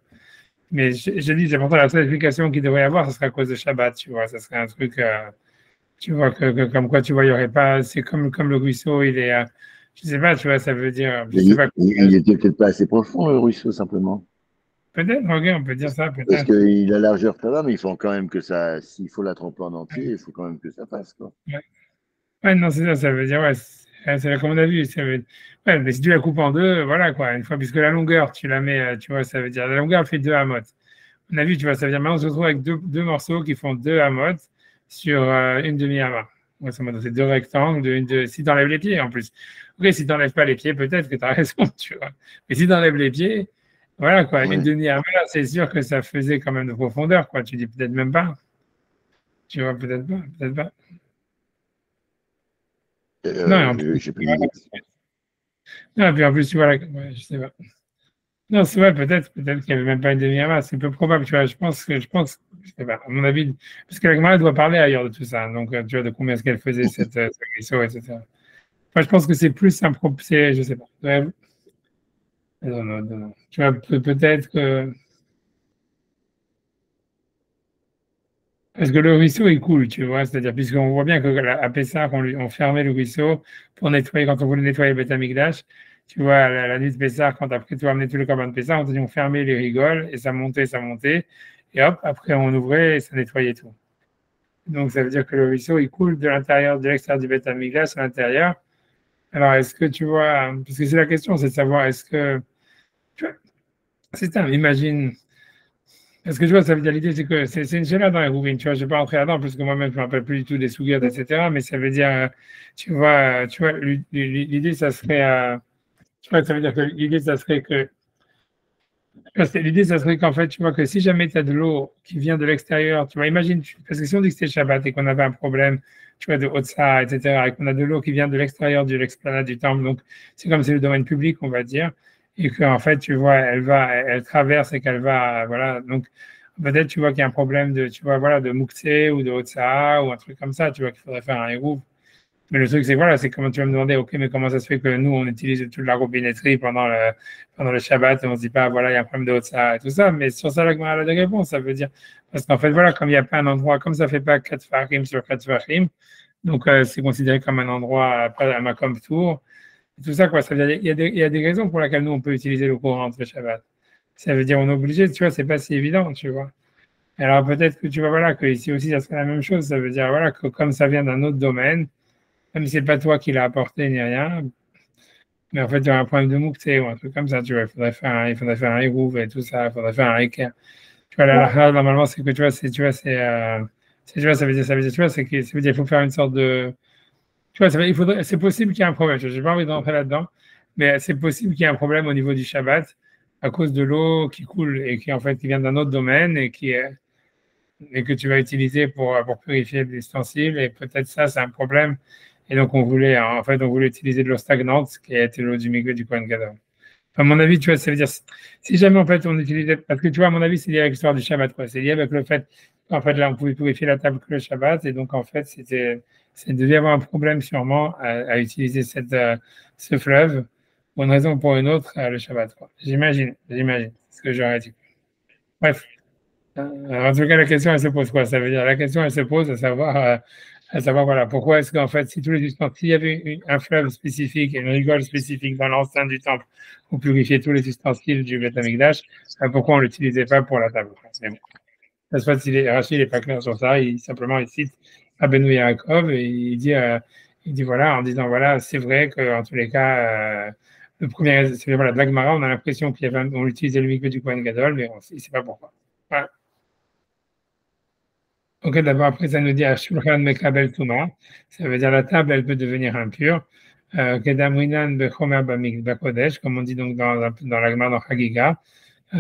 Mais je dis, c'est pour ça la seule explication qu'il devrait y avoir, ce serait à cause de Shabbat, tu vois, ça serait un truc, tu vois, comme quoi, tu vois, il n'y aurait pas, c'est comme le ruisseau, il est, je sais pas, tu vois, ça veut dire, je sais pas. Il était peut-être pas assez profond, le ruisseau, simplement. Peut-être, ok, on peut dire ça, Parce peut-être. que la largeur, ça va, mais il faut quand même que ça, s'il faut la tremper en entier, il faut quand même que ça passe, quoi. Ouais, ouais, non, c'est ça, ça veut dire, ouais, c'est comme on a vu, ouais, mais si tu la coupes en deux, voilà, quoi, une fois, puisque la longueur, tu la mets, tu vois, ça veut dire, la longueur fait 2 amotes. On a vu, tu vois, ça veut dire, maintenant, on se retrouve avec deux morceaux qui font 2 amotes sur une demi-ama. Ouais, c'est 2 rectangles, si tu enlèves les pieds, en plus. Ok, si tu n'enlèves pas les pieds, peut-être que tu as raison, tu vois. Mais si tu enlèves les pieds, voilà, quoi, Ouais. une demi-ama, c'est sûr que ça faisait quand même de profondeur, quoi. Tu dis peut-être même pas. Tu vois, peut-être pas, peut-être pas. Non, et en plus, J'ai pas d'idée. non, et puis en plus, tu vois, ouais, je sais pas. Non, c'est vrai, peut-être qu'il n'y avait même pas une demi-heure, c'est peu probable, tu vois, je sais pas, à mon avis, parce que la Gemara doit parler ailleurs de tout ça, donc, tu vois, de combien est-ce qu'elle faisait ce ruisseau, etc. Enfin, je pense que c'est plus un propos, je sais pas. Ouais, non, non, non. Tu vois, peut-être que, parce que le ruisseau, il coule, tu vois, c'est-à-dire, puisqu'on voit bien qu'à Pessah, on fermait le ruisseau pour nettoyer, quand on voulait nettoyer le Beth Amikdash, tu vois, la nuit de Pessah, quand après tu as amené tout le corban de Pessah, on fermait les rigoles, et ça montait, et hop, après on ouvrait et ça nettoyait tout. Donc ça veut dire que le ruisseau, il coule de l'intérieur, de l'extérieur du Beth Amikdash à l'intérieur. Alors, est-ce que tu vois, parce que c'est la question, c'est de savoir, est-ce que, tu vois, c'est ça, imagine, parce que je vois, ça veut dire l'idée, c'est que c'est une chéla dans les rouvines, tu vois, je ne vais pas rentrer là-dedans, parce que moi-même, je ne me rappelle plus du tout des sougards, etc. Mais ça veut dire, tu vois, l'idée, ça serait, tu vois, ça veut dire que l'idée, ça serait que L'idée, ça serait qu'en fait, tu vois que si jamais tu as de l'eau qui vient de l'extérieur, tu vois, imagine, parce que si on dit que c'était Shabbat et qu'on avait un problème, tu vois, de Otsa, etc., et qu'on a de l'eau qui vient de l'extérieur de l'explanade du temple, donc c'est comme c'est le domaine public, on va dire, et qu'en fait, tu vois, elle traverse et qu'elle va, voilà, donc peut-être tu vois qu'il y a un problème de, tu vois, voilà, de Moukse ou de Otsa ou un truc comme ça, tu vois, qu'il faudrait faire un hérouve. Mais le truc, c'est voilà, c'est comment tu vas me demander, ok, mais comment ça se fait que nous, on utilise toute la robinetterie pendant le Shabbat et on se dit pas, voilà, il y a un problème de ça et tout ça. Mais sur ça, la Gemara a des réponses. Ça veut dire, parce qu'en fait, voilà, comme il n'y a pas un endroit, comme ça fait pas 4 farim sur 4 farim, donc c'est considéré comme un endroit, pas un makom tour. Tout ça, quoi. Ça veut dire, il y a des raisons pour lesquelles nous, on peut utiliser le courant entre le Shabbat. Ça veut dire, on est obligé, tu vois, c'est pas si évident, tu vois. Alors peut-être que tu vois, voilà, que ici aussi, ça serait la même chose. Ça veut dire, voilà, que comme ça vient d'un autre domaine, même si c'est pas toi qui l'as apporté ni rien, mais en fait, il y a un problème de Moukse ou un truc comme ça, tu vois, il faudrait faire un hérouve et tout ça, il faudrait faire un équerre. Tu vois, la halakha, normalement, c'est que, tu vois, tu vois, ça veut dire, tu vois, c'est que, ça veut dire qu'il faut faire une sorte de, tu vois, c'est possible qu'il y ait un problème, je n'ai pas envie d'entrer là-dedans, mais c'est possible qu'il y ait un problème au niveau du Shabbat à cause de l'eau qui coule et qui, en fait, qui vient d'un autre domaine et que tu vas utiliser pour purifier l'ustensile et peut-être ça, c'est un problème. Et donc, en fait, on voulait utiliser de l'eau stagnante, qui était l'eau du mikvé du Kohen Gadol. À mon avis, tu vois, ça veut dire, si jamais, en fait, on utilisait, parce que tu vois, à mon avis, c'est lié avec l'histoire du Shabbat, quoi. C'est lié avec le fait qu'en fait, là, on pouvait purifier la table que le Shabbat, et donc, en fait, ça devait y avoir un problème, sûrement, à utiliser ce fleuve, pour une raison ou pour une autre, le Shabbat, quoi. J'imagine, c'est ce que j'aurais dit. Bref. En tout cas, la question, elle se pose quoi? Ça veut dire, la question, elle se pose à savoir voilà, pourquoi est-ce qu'en fait, si tous les ustensiles, s'il y avait un fleuve spécifique et une rigole spécifique dans l'enceinte du temple pour purifier tous les ustensiles du Beth Amikdash, pourquoi on ne l'utilisait pas pour la table? Mais bon, ça se passe, Rachid n'est pas clair sur ça, simplement, il cite Abenou Yaakov et il dit voilà, en disant voilà, c'est vrai qu'en tous les cas, le premier, c'est voilà, de l'Agmara, on a l'impression on utilisait le mikveh du Kohen Gadol, mais on ne sait pas pourquoi. Voilà. Ok, d'abord, après, ça nous dit Ashulchan Mekabel Tuma. Ça veut dire la table, elle peut devenir impure. Kedamrinan Bechomer Bakodesh, comme on dit donc dans la Gemara dans Chagiga. Tu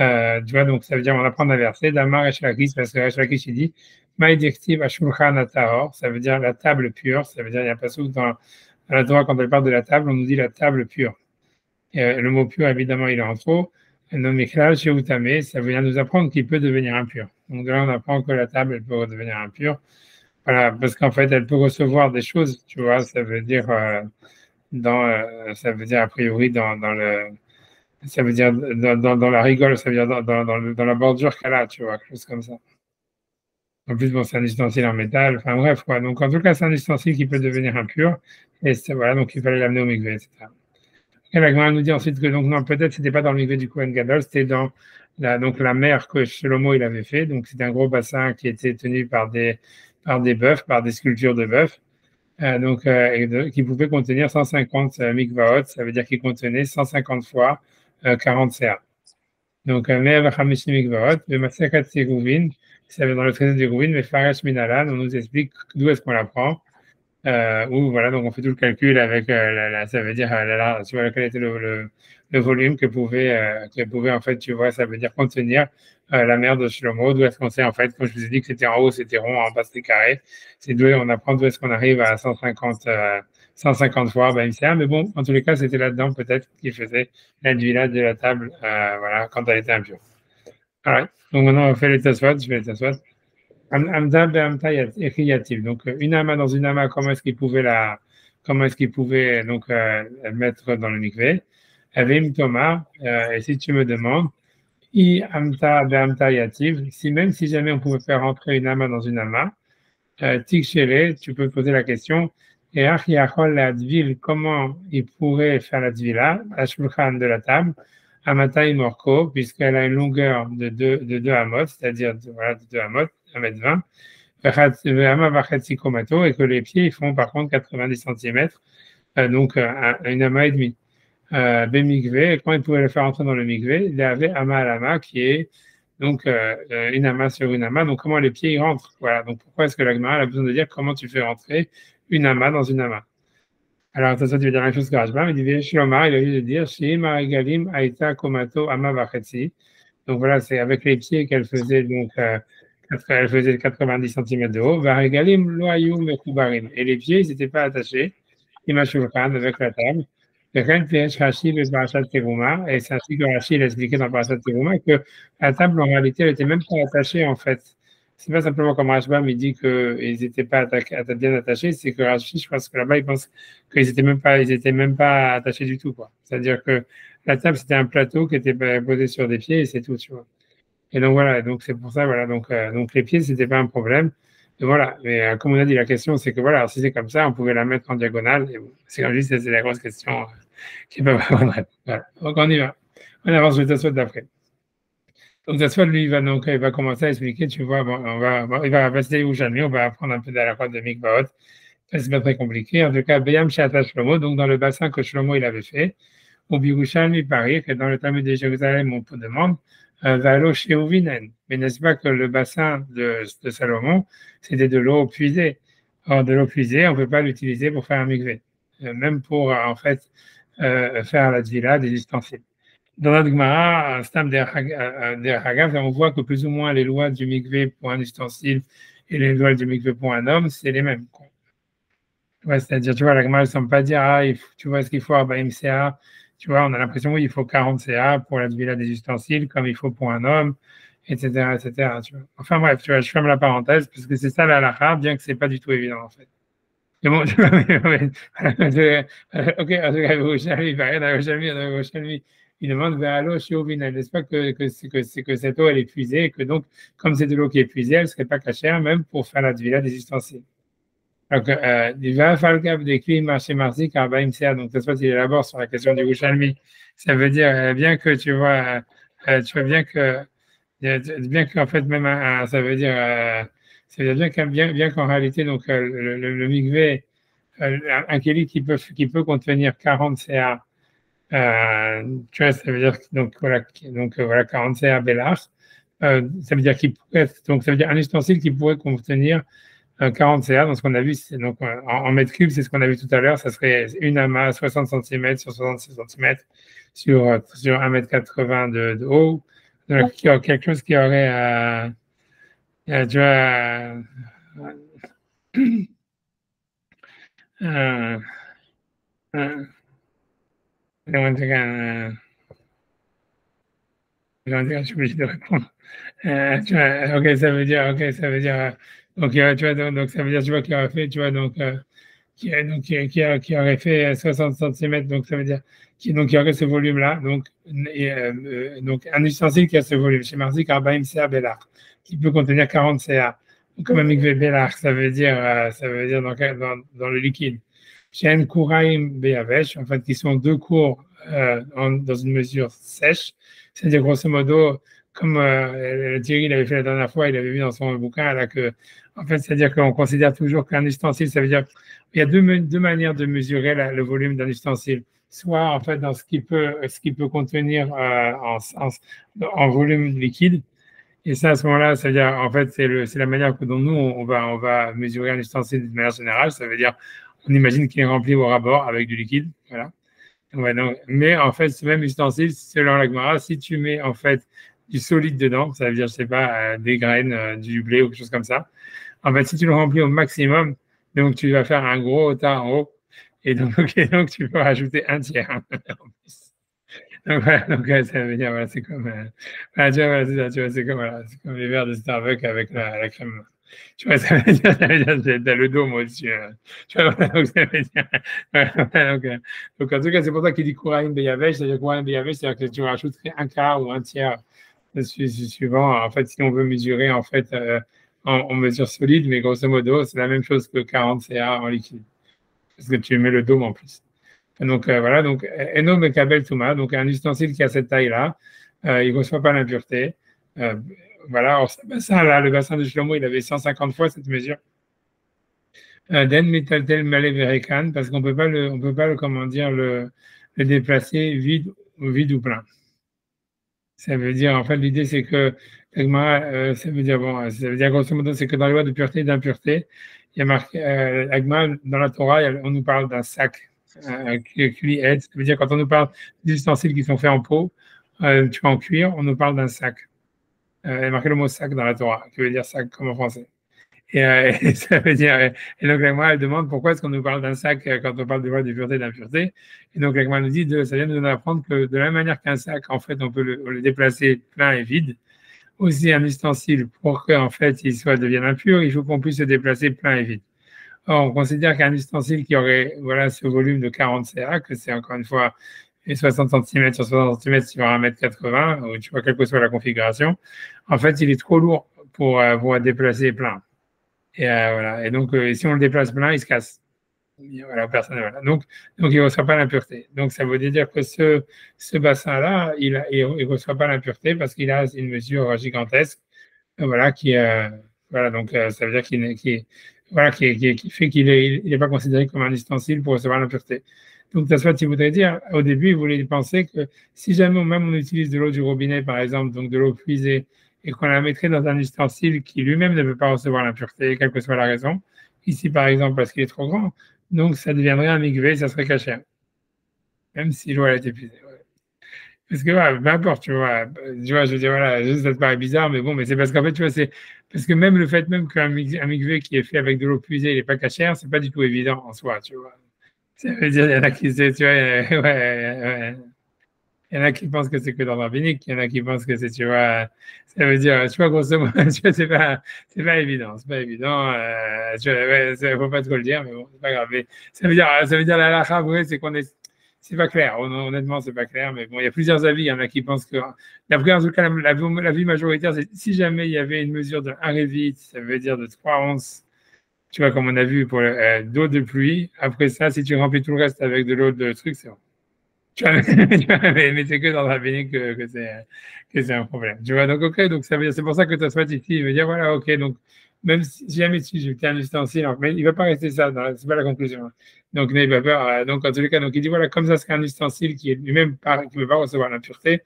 vois, donc ça veut dire, on apprend un verset, Damar Eshlakis, parce que Eshlakis, il dit Maïdektiv Ashulchan Atahor, ça veut dire la table pure. Ça veut dire, il y a pas souvent dans la Torah, quand elle parle de la table, on nous dit la table pure. Le mot pur, évidemment, il est en trop. Nommé Klal Sheutame, ça vient nous apprendre qu'il peut devenir impur. Donc là, on apprend que la table, elle peut devenir impure. Voilà, parce qu'en fait, elle peut recevoir des choses, tu vois, ça veut dire, ça veut dire a priori ça veut dire dans la rigole, ça veut dire dans la bordure qu'elle a, tu vois, quelque chose comme ça. En plus, bon, c'est un ustensile en métal, enfin bref, quoi. Donc en tout cas, c'est un ustensile qui peut devenir impur. Et voilà, donc il fallait l'amener au mikvé, etc. Et la Gemara nous dit ensuite que donc non, peut-être c'était pas dans le mikvé du Kohen Gadol, c'était dans la mer que Shlomo il avait fait. Donc c'était un gros bassin qui était tenu par des bœufs, par des sculptures de bœufs, qui pouvait contenir 150 mikvaot, ça veut dire qu'il contenait 150 fois 40 CA. Donc Me'av Hamishi mikvaot, le Masakat Seguvin, ça veut dans le traité de Gouvin, mais Farash Minalan, on nous explique d'où est-ce qu'on la prend. Où voilà, donc on fait tout le calcul avec ça veut dire tu vois quel était le volume que pouvait en fait, tu vois, ça veut dire contenir la mer de Shlomo. D'où est-ce qu'on sait en fait, comme je vous ai dit que c'était en haut, c'était rond, en bas c'était carré. C'est d'où on apprend d'où est-ce qu'on arrive à 150 fois mais bon, en tous les cas, c'était là-dedans peut-être qu'il faisait l'advila de la table, voilà, quand elle était impure. Alright. Donc maintenant on fait les taswat, je fais les taswat. Amda be'amta yativ. Donc, une ama dans une ama, comment est-ce qu'il pouvait donc mettre dans le mikvé? Avim Thomas, et si tu me demandes, I amta be'amta yativ, même si jamais on pouvait faire rentrer une ama dans une ama, tikshele, tu peux poser la question, et achiachol la dvil, comment il pourrait faire la dvila, la shulchan de la table, amatai morko, puisqu'elle a une longueur de 2 amot, c'est-à-dire voilà, de 2 amot, 1,20 m, et que les pieds ils font par contre 90 cm, donc une ama et demi. Bemikvé, quand il pouvait le faire entrer dans le mikvé, il avait ama à lama qui est donc une ama sur une ama. Donc comment les pieds ils rentrent? Voilà. Donc pourquoi est-ce que la Gemara a besoin de dire comment tu fais rentrer une ama dans une ama? Alors ça tu veux dire la même chose que Rajba, mais il dit Shilomar, il a eu de dire Shim Arigalim Aïta Komato Ama Vachetzi. Donc voilà, c'est avec les pieds qu'elle faisait donc elle faisait 90 cm de haut. Varegalim loayou mekubarim. Et les pieds, ils n'étaient pas attachés. Imashulchan avec la table. Et c'est ainsi que Rachid a expliqué dans Parashat Teruma que la table, en réalité, elle n'était même pas attachée, en fait. C'est pas simplement comme Rashbam, il dit qu'ils n'étaient pas bien attachés, c'est que Rachid, je pense que là-bas, il pense qu'ils n'étaient même pas attachés du tout, quoi. C'est-à-dire que la table, c'était un plateau qui était posé sur des pieds et c'est tout, tu vois. Et donc voilà, donc c'est pour ça, voilà, donc les pieds, c'était pas un problème. Et voilà, mais comme on a dit, la question, c'est que voilà, si c'est comme ça, on pouvait la mettre en diagonale. Et bon, c'est comme je dis, c'est la grosse question qui n'est pas vraiment répondre. Voilà. Donc on y va. On avance le Tassot d'après. Donc Tassot, lui, il va commencer à expliquer, tu vois, bon, il va passer où jamais, on va apprendre un peu de la croix de Mikvaot. C'est pas très compliqué. En tout cas, Beyam Shata Shlomo, donc dans le bassin que Shlomo il avait fait, au Birushalmi Paris, que dans le Talmud de Jérusalem, on demande, Valo Sheuvinen. Mais n'est-ce pas que le bassin de Salomon, c'était de l'eau puisée. Or, de l'eau puisée, on ne peut pas l'utiliser pour faire un mikvé. Même pour, en fait, faire la tvila des ustensiles. Dans notre Gemara, un stam Hagav, on voit que plus ou moins les lois du mikvé pour un ustensile et les lois du mikvé pour un homme, c'est les mêmes. Ouais, c'est-à-dire, tu vois, la Gemara ne semble pas dire, tu vois, est-ce qu'il faut 40 CA? Tu vois, on a l'impression, oui, il faut 40 CA pour la villa des ustensiles, comme il faut pour un homme, etc., etc. Tu vois. Enfin bref, tu vois, je ferme la parenthèse, parce que c'est ça la halakha, bien que c'est pas du tout évident, en fait. Mais bon, tu vois, ok, il demande vers l'eau chez Ovina. N'est-ce pas que cette eau, elle est puisée, et que donc, comme c'est de l'eau qui est puisée, elle ne serait pas cachère, même pour faire la villa des ustensiles. Donc, il va falloir des clés marché marzik à Baïmsia. Donc, cette fois, il élabore sur la question du Rouchalmi. Ça veut dire bien que tu vois bien qu'en fait, même ça veut dire bien qu'en réalité, donc, le mikvé, un kéli qui peut contenir 40 CA, tu vois, ça veut dire, donc, voilà 40 CA Bélach. Ça veut dire donc, ça veut dire un ustensile qui pourrait contenir 40 CA, donc ce qu'on a vu, donc en mètres cubes, c'est ce qu'on a vu tout à l'heure, ça serait une amas 60 cm sur 66 cm sur 1,80 m de haut, donc quelque chose qui aurait, tu vois, je suis obligé de répondre. Tu vois, ok, ça veut dire, donc, tu vois, donc ça veut dire, tu vois, qu'il aurait fait, tu vois, donc, qui aurait fait 60 cm, donc ça veut dire donc il y aurait ce volume-là, donc un ustensile qui a ce volume, chez Marzik, Arbaim CA Bellar, qui peut contenir 40 CA. Donc comme un mikvé Bellar, ça veut dire dans le liquide. Chez un Kouraim Beyavesh, en fait, qui sont deux cours dans une mesure sèche, c'est-à-dire grosso modo, comme Thierry l'avait fait la dernière fois, il avait vu dans son bouquin là que, en fait, c'est-à-dire qu'on considère toujours qu'un ustensile, ça veut dire il y a deux manières de mesurer le volume d'un ustensile. Soit en fait dans ce qui peut contenir en volume liquide. Et ça, à ce moment-là, ça veut dire en fait c'est la manière dont nous on va mesurer un ustensile de manière générale. Ça veut dire on imagine qu'il est rempli au ras-bord avec du liquide, voilà. Ouais, donc, mais en fait, ce même ustensile, selon la Gemara, si tu mets en fait du solide dedans, ça veut dire, je sais pas, des graines, du blé ou quelque chose comme ça. En fait, si tu le remplis au maximum, donc tu vas faire un gros tas en haut, et donc, donc tu peux rajouter un tiers en plus. Donc voilà, donc ça veut dire, voilà, c'est comme, tu vois, voilà, c'est comme les verres de Starbucks avec la crème. Tu vois, ça veut dire, t'as le dôme au-dessus. Tu vois, donc ça veut dire, donc en tout cas, c'est pour ça qu'il dit Kouraïm Beyavesh, c'est-à-dire Kouraïm Beyavesh, c'est-à-dire que tu rajouterais un quart ou un tiers suivant, en fait, si on veut mesurer, en fait, en mesure solide, mais grosso modo, c'est la même chose que 40 CA en liquide, parce que tu mets le dôme en plus. Donc voilà, donc Eno Mekabel Touma, donc un ustensile qui a cette taille-là, il ne reçoit pas l'impureté. Voilà, alors, ce bassin-là, le bassin de Shlomo, il avait 150 fois cette mesure. Den Metaltel Malé Verekan, parce qu'on peut pas comment dire, le déplacer vide ou plein. Ça veut dire, en fait, l'idée, c'est que, ça veut dire, grosso modo, c'est que dans les lois de pureté et d'impureté, il y a marqué, dans la Torah, on nous parle d'un sac, ça veut dire, quand on nous parle d'ustensiles qui sont faits en peau, tu vois, en cuir, on nous parle d'un sac. Il y a marqué le mot sac dans la Torah, qui veut dire sac comme en français. Et ça veut dire, et donc l'Agma, elle demande pourquoi est-ce qu'on nous parle d'un sac quand on parle de voie de pureté et d'impureté. Et donc l'Agma nous dit, ça vient de nous apprendre que de la même manière qu'un sac, en fait, on peut le déplacer plein et vide, aussi un ustensile pour qu'en fait il devienne impur, il faut qu'on puisse se déplacer plein et vide. Or, on considère qu'un ustensile qui aurait voilà, ce volume de 40 CA, que c'est encore une fois 60 cm sur 60 cm sur 1,80 m, ou tu vois, quelle que soit la configuration, en fait, il est trop lourd pour déplacer plein. Et voilà. Et donc, si on le déplace plein, il se casse. Voilà, personne, voilà. Donc, il ne reçoit pas l'impureté. Donc, ça veut dire que ce bassin-là, il ne reçoit pas l'impureté parce qu'il a une mesure gigantesque. Voilà, voilà, donc ça veut dire qui fait qu'il n'est pas considéré comme un ustensile pour recevoir l'impureté. Donc, Tasfat, il voudrait dire, au début, il voulait penser que si jamais même on utilise de l'eau du robinet, par exemple, donc de l'eau puisée, et qu'on la mettrait dans un ustensile qui lui-même ne peut pas recevoir l'impureté, quelle que soit la raison, ici, par exemple, parce qu'il est trop grand, donc ça deviendrait un mikvé, ça serait caché, même si l'eau a été puisée. Ouais. Parce que, ouais, peu importe, tu vois, je veux dire, voilà, juste ça te paraît bizarre, mais bon, mais c'est parce qu'en fait, tu vois, c'est parce que même le fait même qu'un mikvé qui est fait avec de l'eau puisée, il n'est pas cachère, c'est pas du tout évident en soi, tu vois. Ça veut dire, il y en a qui, tu vois, ouais. Il y en a qui pensent que c'est que dans le rabbinique, il y en a qui pensent que c'est, tu vois, ça veut dire, tu vois, grosso modo, tu vois, c'est pas évident, c'est pas évident, tu vois, ouais, faut pas trop le dire, mais bon, c'est pas grave. Mais ça veut dire la halakha, ouais, c'est qu'on est, c'est pas clair, honnêtement, c'est pas clair, mais bon, il y a plusieurs avis, il y en a qui pensent que, d'après, en tout cas, l'avis majoritaire, c'est si jamais il y avait une mesure de 1 révit, ça veut dire de 3 onces, tu vois, comme on a vu pour d'eau de pluie, après ça, si tu remplis tout le reste avec de l'eau de truc, c'est bon. Tu vois, mais c'est que dans la bénie que c'est un problème. Tu vois, donc, ok, donc ça veut dire, c'est pour ça que tu as soit ici, il veut dire, voilà, ok, donc, même si jamais tu jetais un ustensile, mais il ne va pas rester ça, c'est pas la conclusion. Donc, n'ayez pas peur. Donc, en tous les cas, donc, il dit, voilà, comme ça, c'est un ustensile qui est lui-même qui ne peut pas recevoir l'impureté.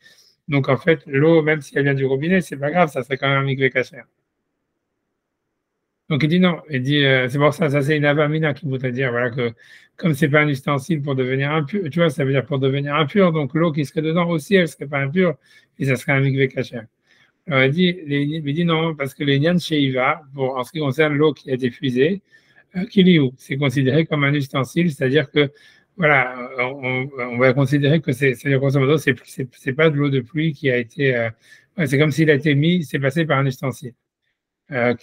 Donc, en fait, l'eau, même si elle vient du robinet, c'est pas grave, ça serait quand même un mikvé kasher. Donc il dit non, il dit c'est pour ça c'est une avamina qui voudrait dire voilà que comme c'est pas un ustensile pour devenir impur, tu vois, ça veut dire pour devenir impur, donc l'eau qui serait dedans aussi elle serait pas impure et ça serait un mikvé kasher. Alors il dit non parce que les nyan sheiva pour en ce qui concerne l'eau qui a été fusée, kiliou, c'est considéré comme un ustensile, c'est-à-dire que voilà, on va considérer que grosso modo c'est pas de l'eau de pluie qui a été c'est comme s'il a été mis, c'est passé par un ustensile. Davar.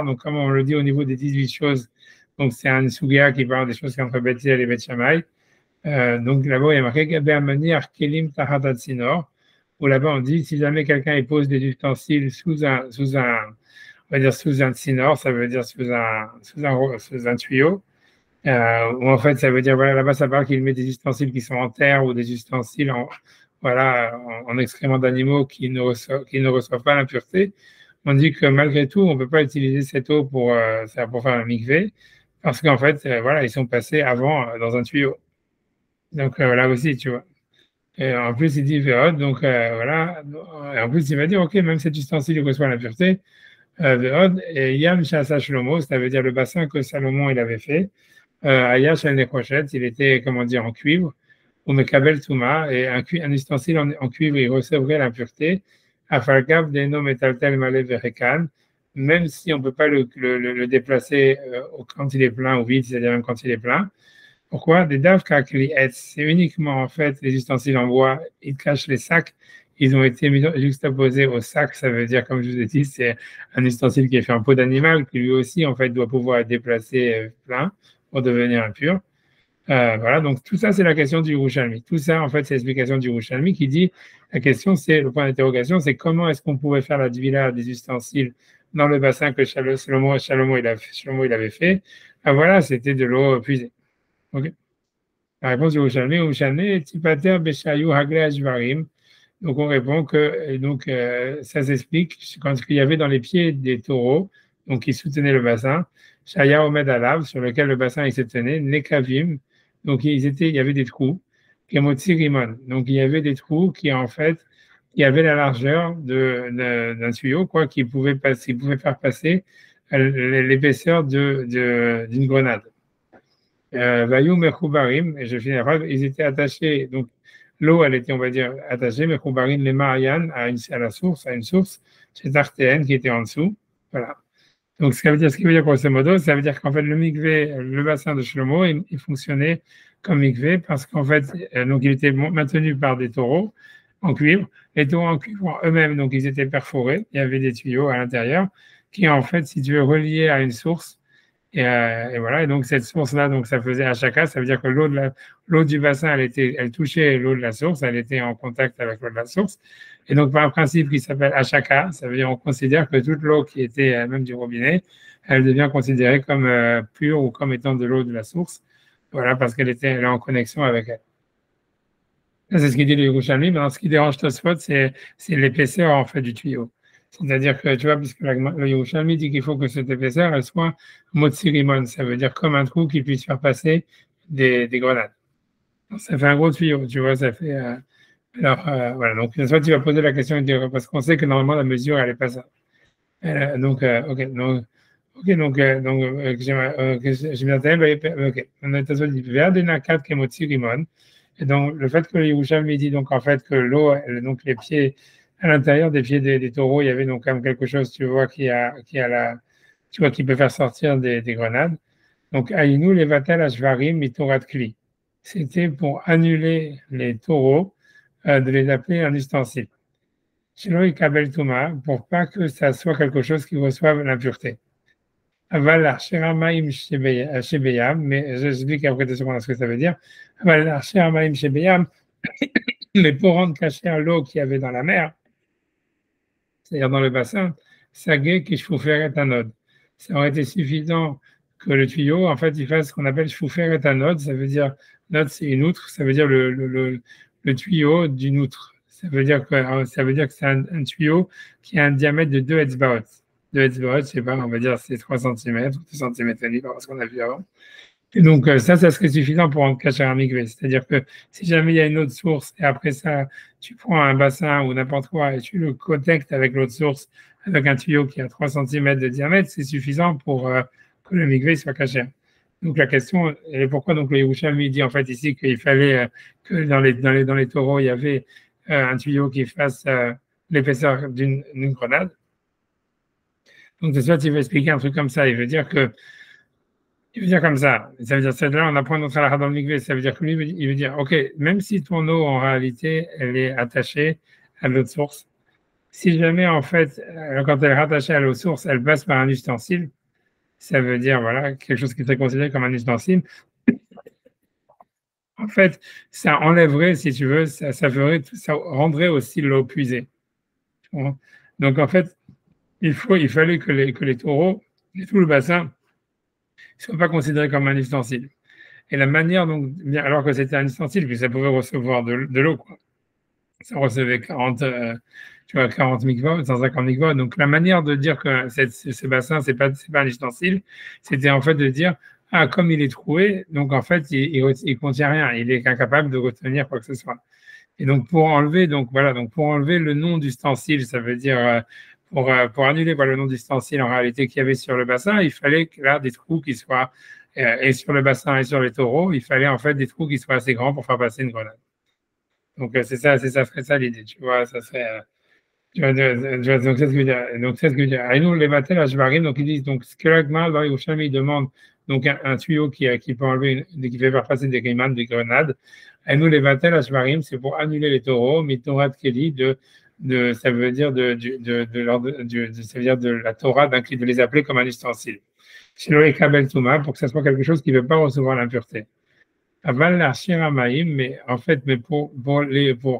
Donc, comme on le dit au niveau des 18 choses, donc c'est un Sugia qui parle des choses qui entre Beth et Beth Shammai. Donc là-bas, il y a marqué Gaber Kelim Tahatat Sinor, où là-bas on dit si jamais quelqu'un pose des ustensiles sous un sinor, ça veut dire sous un tuyau. Ou en fait, ça veut dire, voilà, là-bas, ça parle qu'il met des ustensiles qui sont en terre ou des ustensiles en excréments d'animaux qui ne reçoivent pas l'impureté. On dit que malgré tout, on ne peut pas utiliser cette eau pour faire un mikvé, parce qu'en fait, voilà, ils sont passés avant dans un tuyau. Donc là aussi, tu vois. Et en plus, il dit Véhod, donc voilà. Et en plus, il va dire, OK, même cet ustensile reçoit l'impureté. Véhod, et Yam Shasa Shlomo, ça veut dire le bassin que Salomon il avait fait. Ayash El Nechrochet, il était, comment dire, en cuivre. Ou Mekabel Touma, et un ustensile en cuivre, il recevrait l'impureté. Afalgav Deno Metaltel Male Verekan, même si on ne peut pas le déplacer quand il est plein ou vide, c'est-à-dire même quand il est plein. Pourquoi? Des davka c'est uniquement en fait les ustensiles en bois, ils cachent les sacs, ils ont été juxtaposés au sac, ça veut dire, comme je vous ai dit, c'est un ustensile qui est fait en peau d'animal, qui lui aussi en fait doit pouvoir être déplacé plein pour devenir impur. Voilà, donc tout ça c'est la question du Yerushalmi. Tout ça en fait c'est l'explication du Yerushalmi qui dit, la question c'est, le point d'interrogation, c'est comment est-ce qu'on pouvait faire la divila des ustensiles dans le bassin que Shlomo il avait fait. Voilà, c'était de l'eau puisée. Okay. La réponse du Yerushalmi, Tipater Beshayu Hagle Ashvarim. Donc on répond que ça s'explique quand il y avait dans les pieds des taureaux, donc qui soutenaient le bassin, Shaya Omed Alav, sur lequel le bassin il se tenait, Nekavim, donc il y avait des trous, Kemotzi Rimon, donc il y avait des trous qui en fait, il y avait la largeur d'un tuyau, quoi, qui pouvait faire passer l'épaisseur d'une grenade. Vayou Mechoubarim, et je finirai, ils étaient attachés, donc l'eau, elle était, on va dire, attachée, mais Koubarine, les Mariannes, à la source, à une source, chez Tartéenne, qui était en dessous. Voilà. Donc, ce qui veut dire grosso modo, ça veut dire qu'en fait, le mikvé, le bassin de Shlomo, il fonctionnait comme mikvé parce qu'en fait, donc il était maintenu par des taureaux en cuivre. Les taureaux en cuivre eux-mêmes, donc ils étaient perforés. Il y avait des tuyaux à l'intérieur qui, en fait, si tu veux, reliés à une source. Et voilà. Et donc, cette source-là, donc ça faisait à chacun, ça veut dire que l'eau du bassin, elle touchait l'eau de la source, elle était en contact avec l'eau de la source. Et donc, par un principe qui s'appelle Ashaka, ça veut dire on considère que toute l'eau qui était même du robinet, elle devient considérée comme pure ou comme étant de l'eau de la source. Voilà, parce elle est en connexion avec elle. C'est ce qu'il dit le Yerushalmi, mais ce qui dérange Tosfot, c'est l'épaisseur en fait du tuyau. C'est-à-dire que, tu vois, puisque le Yerushalmi dit qu'il faut que cette épaisseur, elle soit motzirimon, ça veut dire comme un trou qui puisse faire passer des grenades. Donc, ça fait un gros tuyau, tu vois, ça fait... voilà, donc soit tu vas poser la question, parce qu'on sait que normalement la mesure, elle n'est pas ça. Donc, ok, j'ai bien entendu, ok. On a dit, vers des nakat rimon. Et donc, le fait que le Yerushalmi dit donc en fait que l'eau, donc les pieds, à l'intérieur des pieds des taureaux, il y avait donc comme quelque chose, tu vois, tu vois, qui peut faire sortir des grenades. Donc, Aïnou, les vatel ashvarim mitorat kli. C'était pour annuler les taureaux, de les appeler un ustensile. Shelo ikabel tuma, pour pas que ça soit quelque chose qui reçoive l'impureté. Aval Shiramaim Shebeyam, mais j'explique après 2 secondes ce que ça veut dire. Aval Shiramaim Shebeyam, mais pour rendre cachère l'eau qu'il y avait dans la mer, c'est-à-dire dans le bassin, Sagé Kishfoufer et Anod. Ça aurait été suffisant que le tuyau, en fait, il fasse ce qu'on appelle Shfoufer et Anod. Ça veut dire, node, c'est une outre, ça veut dire le tuyau d'une outre. Ça veut dire que c'est un tuyau qui a un diamètre de 2 etzbaot. 2 etzbaot, je sais pas, on va dire c'est 3 cm ou 2 cm et demi, par ce qu'on a vu avant. Et donc, ça serait suffisant pour en cacher un mikvé. C'est-à-dire que si jamais il y a une autre source et après ça, tu prends un bassin ou n'importe quoi et tu le connectes avec l'autre source avec un tuyau qui a 3 cm de diamètre, c'est suffisant pour que le mikvé soit caché. Donc, la question est pourquoi donc le Yerushalmi dit en fait ici qu'il fallait que dans les taureaux, il y avait un tuyau qui fasse l'épaisseur d'une grenade. Donc, c'est soit il veut expliquer un truc comme ça, il veut dire comme ça. Ça veut dire, c'est là, on apprend notre halakha dans le mikvé. Ça veut dire que lui, il veut dire, OK, même si ton eau, en réalité, elle est attachée à l'autre source, si jamais, en fait, quand elle est rattachée à l'autre source, elle passe par un ustensile, ça veut dire, voilà, quelque chose qui serait considéré comme un ustensile. En fait, ça enlèverait, si tu veux, ça rendrait aussi l'eau puisée. Donc, en fait, il fallait que les taureaux, et tout le bassin, ne soient pas considérés comme un ustensile. Et la manière, donc, alors que c'était un ustensile, puis ça pouvait recevoir de l'eau, quoi. Ça recevait 40 mikvot, 150 mikvot. Donc, la manière de dire que ce bassin, c'est pas un ustensile, c'était en fait de dire, ah, comme il est troué, donc en fait, il contient rien, il est incapable de retenir quoi que ce soit. Et donc, pour enlever le nom d'ustensile, ça veut dire, pour annuler le nom d'ustensile en réalité qu'il y avait sur le bassin, il fallait là des trous qui soient, et sur le bassin et sur les taureaux, il fallait en fait des trous qui soient assez grands pour faire passer une grenade. Donc, ça serait ça l'idée, tu vois, ça serait. Donc, c'est ce que je veux dire. Donc, c'est ce que je veux dire. Et nous, les matins, là, je varie. Donc, ils disent, donc, ce que l'Agma, dans les Yerushalmi, il demande, donc, un tuyau qui peut enlever, qui fait faire passer des grenades, Et nous, les matins, là, je varie, c'est pour annuler les taureaux, mais Torah de Kelly, ça veut dire ça veut dire de la Torah, de les appeler comme un ustensile. Sinon, les Kabel Touma, pour que ça soit quelque chose qui ne veut pas recevoir l'impureté. Aval l'archir amaïm, mais en fait, pour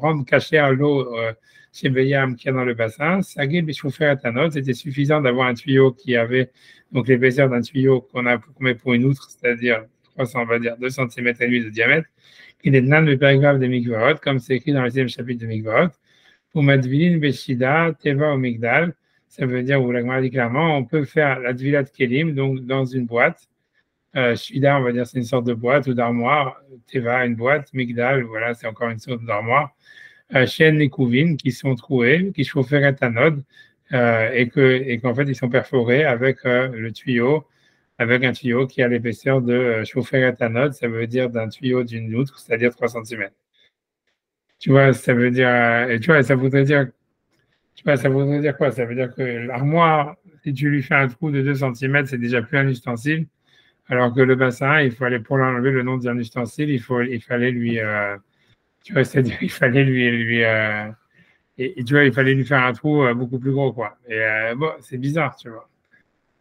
rendre cachère l'eau chez Beyam qui est dans le bassin, Sagé Bishoufer Tanot, c'était suffisant d'avoir un tuyau qui avait donc l'épaisseur d'un tuyau qu'on met pour une outre, c'est-à-dire 300, on va dire 2 cm et demi de diamètre, qui est nan le périgraphe de Mikvarot, comme c'est écrit dans le 6e chapitre de Mikvarot, pour Madvilin Beshida, Teva ou Migdal, ça veut dire, où la dit clairement, on peut faire la Dvilat Kelim, donc dans une boîte. Shida, on va dire, c'est une sorte de boîte ou d'armoire. Teva, une boîte. Migdal, voilà, c'est encore une sorte d'armoire. Chêne et couvines qui sont trouées, qui chauffaient à node, et qu'en fait, ils sont perforés avec le tuyau, avec un tuyau qui a l'épaisseur de chauffer à node, ça veut dire d'un tuyau d'une outre, c'est-à-dire 3 cm. Tu vois, ça veut dire, et tu vois, ça voudrait dire, tu vois, ça voudrait dire quoi? Ça veut dire que l'armoire, si tu lui fais un trou de 2 centimètres, c'est déjà plus un ustensile. Alors que le bassin, il faut aller pour l'enlever le nom d'un ustensile, il fallait lui, tu vois, c'est-à-dire, il fallait et tu vois, il fallait lui faire un trou beaucoup plus gros, quoi. Et bon, c'est bizarre, tu vois.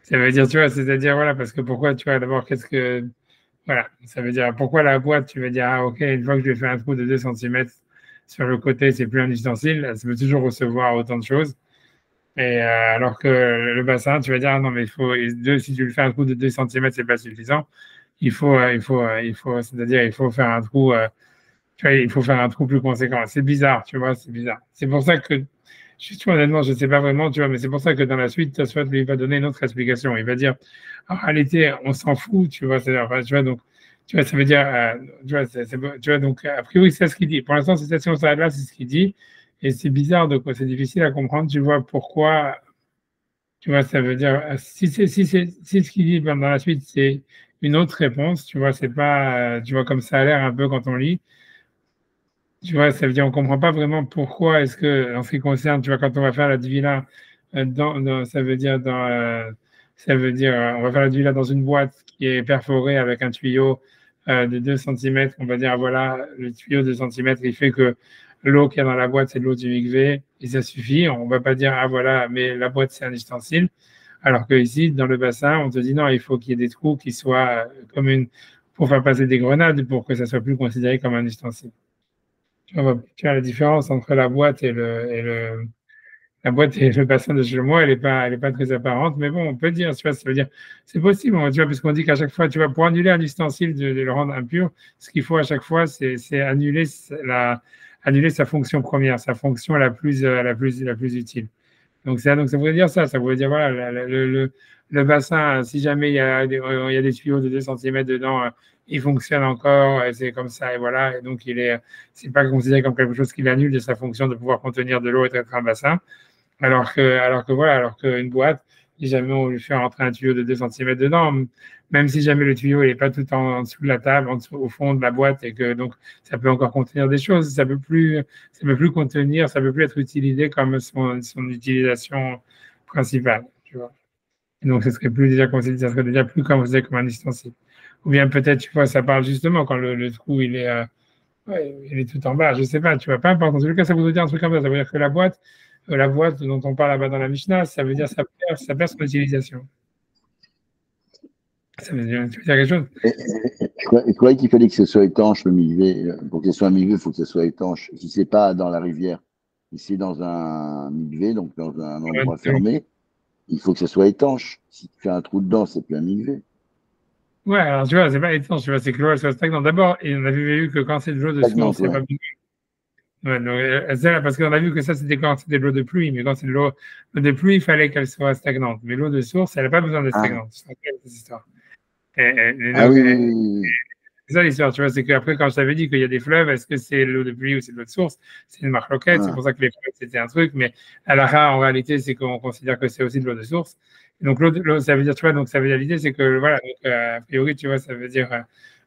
Ça veut dire, tu vois, c'est-à-dire, voilà, parce que pourquoi, tu vois, d'abord, voilà, ça veut dire, pourquoi la boîte, tu vas dire, ah, ok, une fois que je lui ai fait un trou de 2 centimètres sur le côté, c'est plus un ustensile, ça peut toujours recevoir autant de choses. Et alors que le bassin, tu vas dire, ah, non, mais si tu lui fais un trou de 2 centimètres, c'est pas suffisant. C'est-à-dire, il faut faire un trou, tu vois, il faut faire un trou plus conséquent. C'est bizarre, tu vois, c'est bizarre. C'est pour ça que, honnêtement, je ne sais pas vraiment, tu vois, mais c'est pour ça que dans la suite, Tosfot lui va donner une autre explication. Il va dire, en réalité, on s'en fout, tu vois, enfin, tu vois, donc, tu vois, ça veut dire, tu vois, donc, a priori, c'est ce qu'il dit. Pour l'instant, si on s'arrête là, c'est ce qu'il dit. Et c'est bizarre, donc, c'est difficile à comprendre, tu vois, pourquoi, tu vois, ça veut dire, si ce qu'il dit dans la suite, c'est une autre réponse, tu vois, c'est pas, tu vois, comme ça a l'air un peu quand on lit. Tu vois, ça veut dire on comprend pas vraiment pourquoi est-ce que, en ce qui concerne, tu vois, quand on va faire la divina, ça veut dire, on va faire la divina dans une boîte qui est perforée avec un tuyau de 2 centimètres. On va dire, voilà, le tuyau de 2 centimètres, il fait que l'eau qu'il y a dans la boîte, c'est de l'eau du mikvé, et ça suffit. On va pas dire, ah voilà, mais la boîte, c'est un ustensile. Alors que ici, dans le bassin, on te dit non, il faut qu'il y ait des trous qui soient pour faire passer des grenades, pour que ça soit plus considéré comme un ustensile. Tu vois, la différence entre la boîte et le bassin de chez moi, elle est pas très apparente, mais bon, on peut dire, tu vois, ça veut dire, c'est possible, tu vois, parce qu'on dit qu'à chaque fois, tu vois, pour annuler un ustensile, de le rendre impur, ce qu'il faut à chaque fois, c'est annuler sa fonction première, sa fonction la plus utile. Donc ça voudrait dire ça, ça voudrait dire, voilà, le bassin, si jamais il y a des tuyaux de 2 centimètres dedans, il fonctionne encore, et c'est comme ça, et voilà, et donc c'est pas considéré comme quelque chose qui l'annule de sa fonction de pouvoir contenir de l'eau et être un bassin, alors qu'une boîte, si jamais on lui fait rentrer un tuyau de 2 centimètres dedans, même si jamais le tuyau n'est pas tout en dessous de la table, au fond de la boîte, et que donc ça peut encore contenir des choses, ça peut plus contenir, ça peut plus être utilisé comme son utilisation principale, tu vois. Et donc, ça serait déjà plus considéré comme un ustensile. Ou bien peut-être, tu vois, ça parle justement quand le trou, ouais, il est tout en bas, je sais pas, tu vois, pas important. En tout cas, ça veut dire un truc comme ça veut dire que la boîte dont on parle là-bas dans la Mishnah, ça veut dire ça perd son utilisation. Ça veut dire, tu veux dire quelque chose? Je croyais qu'il fallait que ce soit étanche, le mikvé. Pour que ce soit un mikvé, il faut que ce soit étanche. Si c'est pas dans la rivière, si c'est dans un mikvé, donc dans un endroit fermé, il faut que ce soit étanche. Si tu fais un trou dedans, c'est plus un mikvé. Ouais, alors tu vois, c'est pas étanche, tu vois, c'est que l'eau elle soit stagnante. D'abord, et on avait vu que quand c'est de l'eau de source, c'est pas bien. Ouais, donc, parce qu'on a vu que ça, c'était quand c'était de l'eau de pluie, mais quand c'est de l'eau de pluie, il fallait qu'elle soit stagnante. Mais l'eau de source, elle n'a pas besoin d'être stagnante. C'est cette histoire. Ah oui, oui, oui. C'est ça l'histoire, tu vois, c'est qu'après, quand je t'avais dit qu'il y a des fleuves, est-ce que c'est l'eau de pluie ou c'est de l'eau de source? C'est une marque locale, c'est pour ça que les fleuves, c'était un truc, mais à la fin, en réalité, c'est qu'on considère que c'est aussi de l'eau de source. Et donc, l'eau, ça veut dire, tu vois, donc ça veut dire l'idée, c'est que, voilà, donc, a priori, tu vois, ça veut dire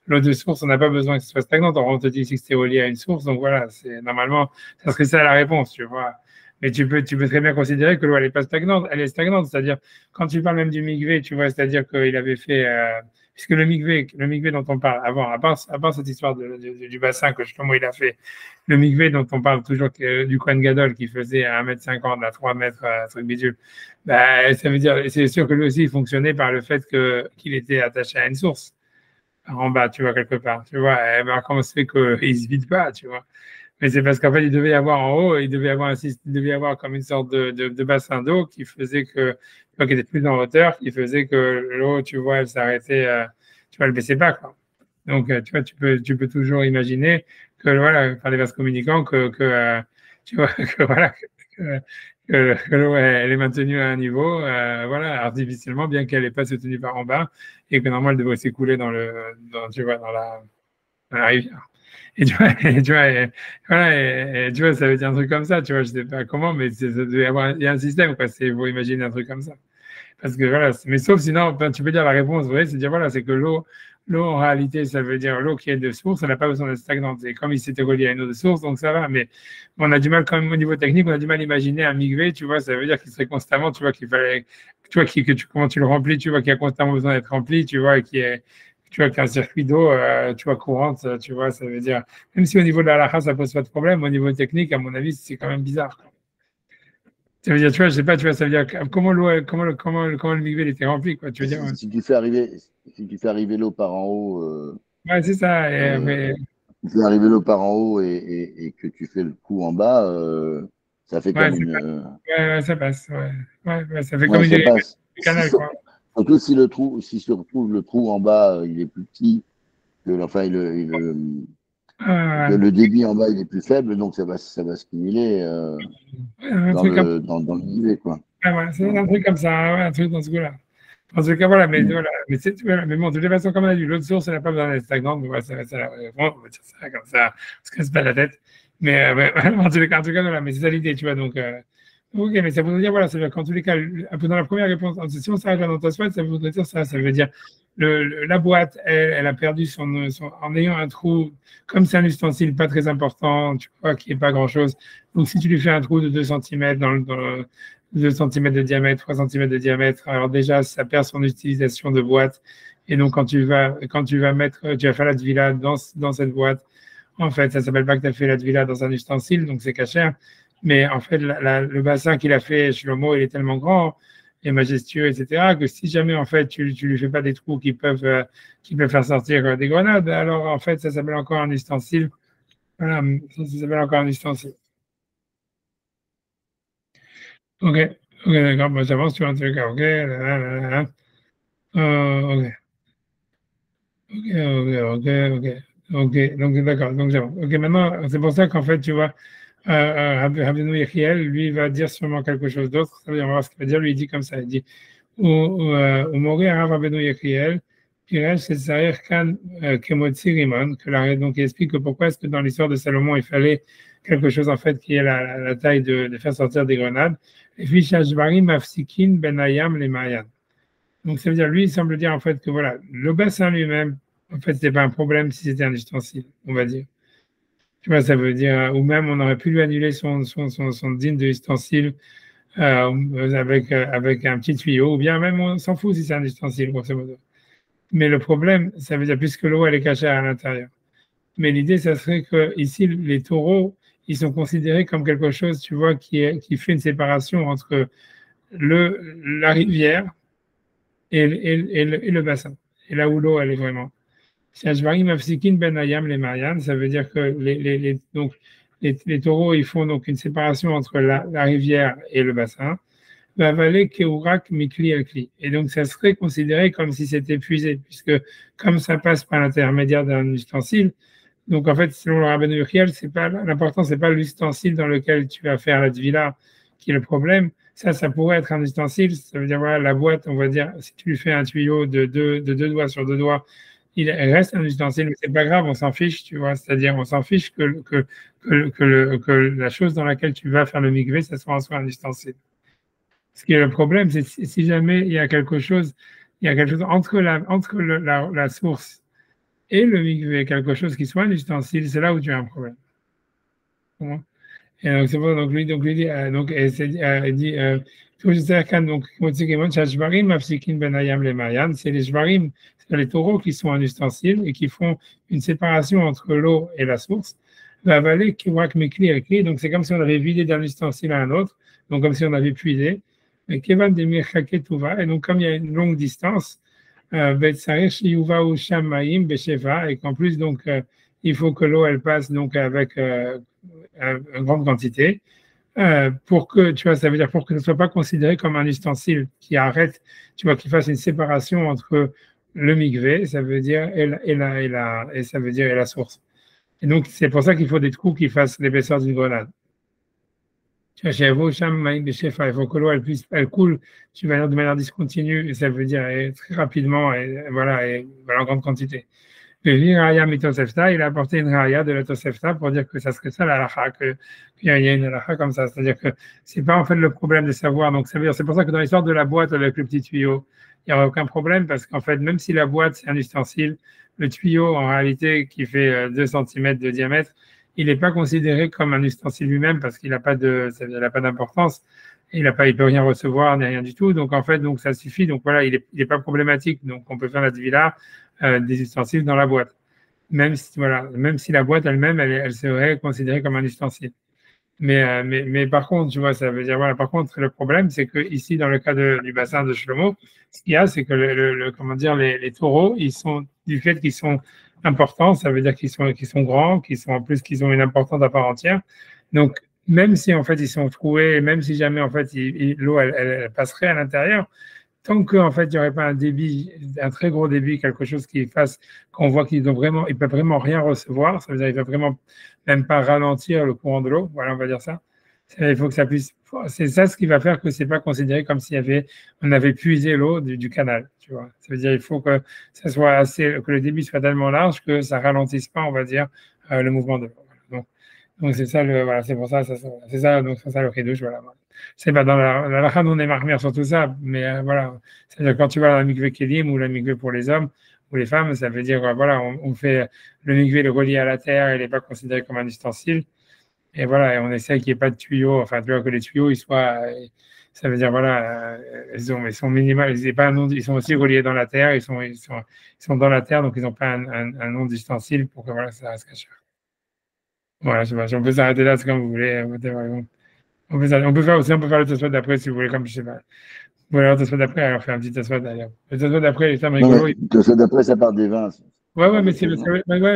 l'eau de source, on n'a pas besoin que ce soit stagnante. On te dit ici que c'est relié à une source, donc voilà, normalement, ça serait ça la réponse, tu vois. Mais tu peux très bien considérer que l'eau, elle n'est pas stagnante, elle est stagnante, c'est-à-dire, quand tu parles même du mikvé, tu vois, c'est-à-dire qu'il avait fait, puisque le mikvé dont on parle avant, à part cette histoire du bassin que justement il a fait, le mikvé dont on parle toujours du Kohen Gadol qui faisait 1,50 m à 3 mètres, truc bidule, bah, ça veut dire, c'est sûr que lui aussi il fonctionnait par le fait qu'il était attaché à une source en bas, tu vois, quelque part, tu vois. Et ben, comment se fait qu'il se vide pas, tu vois. Mais c'est parce qu'en fait, il devait y avoir en haut, il devait y avoir comme une sorte de bassin d'eau qui faisait qui était plus en hauteur, qui faisait que l'eau, tu vois, elle s'arrêtait, tu vois, elle baissait pas, quoi. Donc, tu vois, tu peux toujours imaginer que, voilà, par les vases communicants, tu vois, que, voilà, que l'eau, elle est maintenue à un niveau, voilà, artificiellement, bien qu'elle n'ait pas soutenue par en bas, et que normalement, elle devrait s'écouler tu vois, dans la rivière. Et tu vois, voilà, tu vois, ça veut dire un truc comme ça, tu vois, je sais pas comment, mais il y a un système, quoi, faut imaginer un truc comme ça. Parce que voilà, mais sauf sinon, tu peux dire la réponse, ouais, c'est dire voilà, c'est que l'eau, en réalité, ça veut dire l'eau qui est de source, elle n'a pas besoin d'être stagnante. Et comme il s'était relié à une eau de source, donc ça va. Mais on a du mal, quand même, au niveau technique, on a du mal à imaginer un migvé, tu vois, ça veut dire qu'il serait constamment, tu vois, qu'il fallait, tu vois, comment tu le remplis, tu vois, qu'il y a constamment besoin d'être rempli, tu vois, et qui est, tu vois, qu'un circuit d'eau, tu vois, courante, tu vois, ça veut dire, même si au niveau de la halakha, ça pose pas de problème, au niveau technique, à mon avis, c'est quand même bizarre. Ça veut dire, tu vois, je sais pas, tu vois, ça veut dire comment l'eau, comment le migvé était rempli, quoi, tu veux dire. Si tu fais arriver l'eau par en haut, Ouais, c'est ça. euh, tu fais arriver l'eau par en haut et que tu fais le coup en bas, ça fait Ouais, comme une. ouais, ça passe. Ouais. Ouais, ça fait comme Ouais, une ça dérivée passe. du canal, quoi. Surtout si le trou, si se retrouve le trou en bas, il est plus petit, enfin, que Ouais, le débit en bas il est plus faible, donc ça va se cumuler un truc comme dans le nivet, quoi. ouais, c'est un truc comme ça, ouais, un truc dans ce goût-là. En tout cas, voilà, Mm. voilà, mais bon, de toute façon, comme on a dit, l'autre source, elle n'a pas besoin d'être stagnante, mais voilà, ça là, bon, on va dire ça comme ça, on se casse pas la tête. Mais ouais, en tout cas, voilà, mais c'est ça l'idée, tu vois, donc, ok, mais ça voudrait dire, voilà, ça veut dire qu'en tous les cas, un peu dans la première réponse, si on s'arrête là dans ta soit, ça voudrait dire ça veut dire, la boîte, elle a perdu en ayant un trou, comme c'est un ustensile pas très important, tu vois, qui est pas grand-chose, donc si tu lui fais un trou de 2 cm dans le 2 cm de diamètre, 3 cm de diamètre. Alors déjà, ça perd son utilisation de boîte. Et donc, quand tu vas mettre, tu vas faire la tvila dans cette boîte, en fait, ça s'appelle pas que tu as fait la tvila dans un ustensile, donc c'est caché. Mais en fait, le bassin qu'il a fait, Shlomo, il est tellement grand et majestueux, etc., que si jamais, en fait, tu lui fais pas des trous qui peuvent faire sortir des grenades, alors, en fait, ça s'appelle encore un ustensile. Voilà, ça s'appelle encore un ustensile. Ok, ok, d'accord, bah, j'avance sur un truc, ok, ok, ok, ok, donc d'accord, donc j'avance. Ok, maintenant, c'est pour ça qu'en fait, tu vois, Rabbeinu Yechiel, lui, il va dire sûrement quelque chose d'autre, ça veut dire, on va voir ce qu'il va dire, lui, il dit comme ça, il dit, ou mourir Rabbeinu Yechiel, Piresh, c'est Sarir Khan Kemotzi Rimon, donc il explique que pourquoi est-ce que dans l'histoire de Salomon, il fallait quelque chose, en fait, qui est la taille de faire sortir des grenades, et puis Shashvarim Afsikin Ben Ayam les Mayan. Donc, ça veut dire, lui, il semble dire en fait que voilà, le bassin lui-même, en fait, c'était pas un problème si c'était un ustensile, on va dire. Tu vois, ça veut dire, ou même on aurait pu lui annuler son digne de ustensile avec un petit tuyau, ou bien même on s'en fout si c'est un ustensile, grosso modo. Mais le problème, ça veut dire, puisque l'eau, elle est cachée à l'intérieur. Mais l'idée, ça serait que ici, les taureaux, ils sont considérés comme quelque chose, tu vois, qui fait une séparation entre la rivière et le bassin. Et là où l'eau, elle est vraiment. Shashvarim Mafsikin Ben Ayam les Mariannes, ça veut dire que les taureaux, ils font donc une séparation entre la rivière et le bassin. La vallée Keurak Mikli Elkli. Et donc, ça serait considéré comme si c'était puisé, puisque comme ça passe par l'intermédiaire d'un ustensile, donc en fait, selon le rabbin Uriel, c'est pas l'important, c'est pas l'ustensile dans lequel tu vas faire la tvila qui est le problème. Ça pourrait être un ustensile. Ça veut dire voilà, la boîte, on va dire, si tu lui fais un tuyau de deux doigts sur deux doigts, il reste un ustensile, mais c'est pas grave, on s'en fiche, tu vois. C'est-à-dire, on s'en fiche que la chose dans laquelle tu vas faire le mikvé, ça soit en soi un ustensile. Ce qui est le problème, c'est si jamais il y a quelque chose entre la source et le mikvé, quelque chose qui soit un ustensile, c'est là où tu as un problème. Et donc, c'est bon, donc lui dit, et il dit, tout c'est quand donc, Shashvarim, Mafsikin Ben Ayam les Mayan, c'est les Shvarim, c'est les taureaux qui sont un ustensile et qui font une séparation entre l'eau et la source. La vallée qui voit que mes clés, donc c'est comme si on avait vidé d'un ustensile à un autre, donc comme si on avait puisé. Et Kevan de Mirchaketuva, et donc comme il y a une longue distance, et qu'en plus, donc, il faut que l'eau, elle passe donc avec une grande quantité, pour que, tu vois, ça veut dire pour que ce ne soit pas considéré comme un ustensile qui arrête, tu vois, qui fasse une séparation entre le mikvé, ça veut dire, et ça veut dire, et la source. Et donc, c'est pour ça qu'il faut des trous qui fassent l'épaisseur d'une grenade. Tu vois, chez vous, il faut que l'eau, elle coule, tu vas dire, de manière discontinue, et ça veut dire très rapidement, et voilà, en grande quantité. Le Raya Mitosefta, il a apporté une Raya de la Tosefta pour dire que ça serait ça la halakha, qu'il y a une halakha comme ça. C'est-à-dire que c'est pas en fait le problème de savoir. Donc, ça veut dire, c'est pour ça que dans l'histoire de la boîte avec le petit tuyau, il n'y aura aucun problème parce qu'en fait, même si la boîte, c'est un ustensile, le tuyau, en réalité, qui fait 2 cm de diamètre, il n'est pas considéré comme un ustensile lui-même parce qu'il n'a pas d'importance. Il peut rien recevoir, ni rien du tout. Donc, en fait, donc, ça suffit. Donc, voilà, il est pas problématique. Donc, on peut faire la Tvila des ustensiles dans la boîte. Même si la boîte elle-même, elle serait considérée comme un ustensile. Mais par contre, tu vois, ça veut dire, voilà, par contre, le problème, c'est que ici, dans le cas du bassin de Shlomo, ce qu'il y a, c'est que comment dire, les taureaux, ils sont, du fait qu'ils sont importants, ça veut dire qu'ils sont grands, qu'ils ont une importance à part entière. Donc, même si, en fait, ils sont troués, même si jamais, en fait, l'eau, elle passerait à l'intérieur, tant qu'en fait, il n'y aurait pas un débit, un très gros débit, quelque chose qui fasse qu'on voit qu'ils peuvent vraiment rien recevoir, ça veut dire qu'ils ne peuvent vraiment même pas ralentir le courant de l'eau, voilà, on va dire ça. Il faut que ça puisse, c'est ça ce qui va faire que c'est pas considéré comme on avait puisé l'eau du canal, tu vois. Ça veut dire il faut que ça soit que le débit soit tellement large que ça ralentisse pas, on va dire, le mouvement de l'eau. Donc c'est ça voilà, c'est pour ça, c'est ça, donc c'est ça le chidouche, voilà. C'est pas dans la halakha, on est marmire sur tout ça, mais voilà. C'est-à-dire quand tu vas dans la mikvé kelim ou la mikvé pour les hommes ou les femmes, ça veut dire, voilà, on fait le mikvé, le relié à la terre, il n'est pas considéré comme un ustensile. Et voilà, et on essaie qu'il n'y ait pas de tuyaux, enfin, tu vois, que les tuyaux, ça veut dire, voilà, ils sont minimales, ils sont aussi reliés dans la terre, ils sont dans la terre, donc ils n'ont pas un nom d'ustensile pour que, voilà, ça reste caché. Voilà, je sais pas, on peut s'arrêter là, c'est comme vous voulez. On peut faire le Tosfot d'après si vous voulez, comme je sais pas. Voilà, le Tosfot d'après, alors faire un petit Tosfot d'ailleurs. Le Tosfot d'après, il est rigolo. Le Tosfot d'après, ça part des vins. Ouais, mais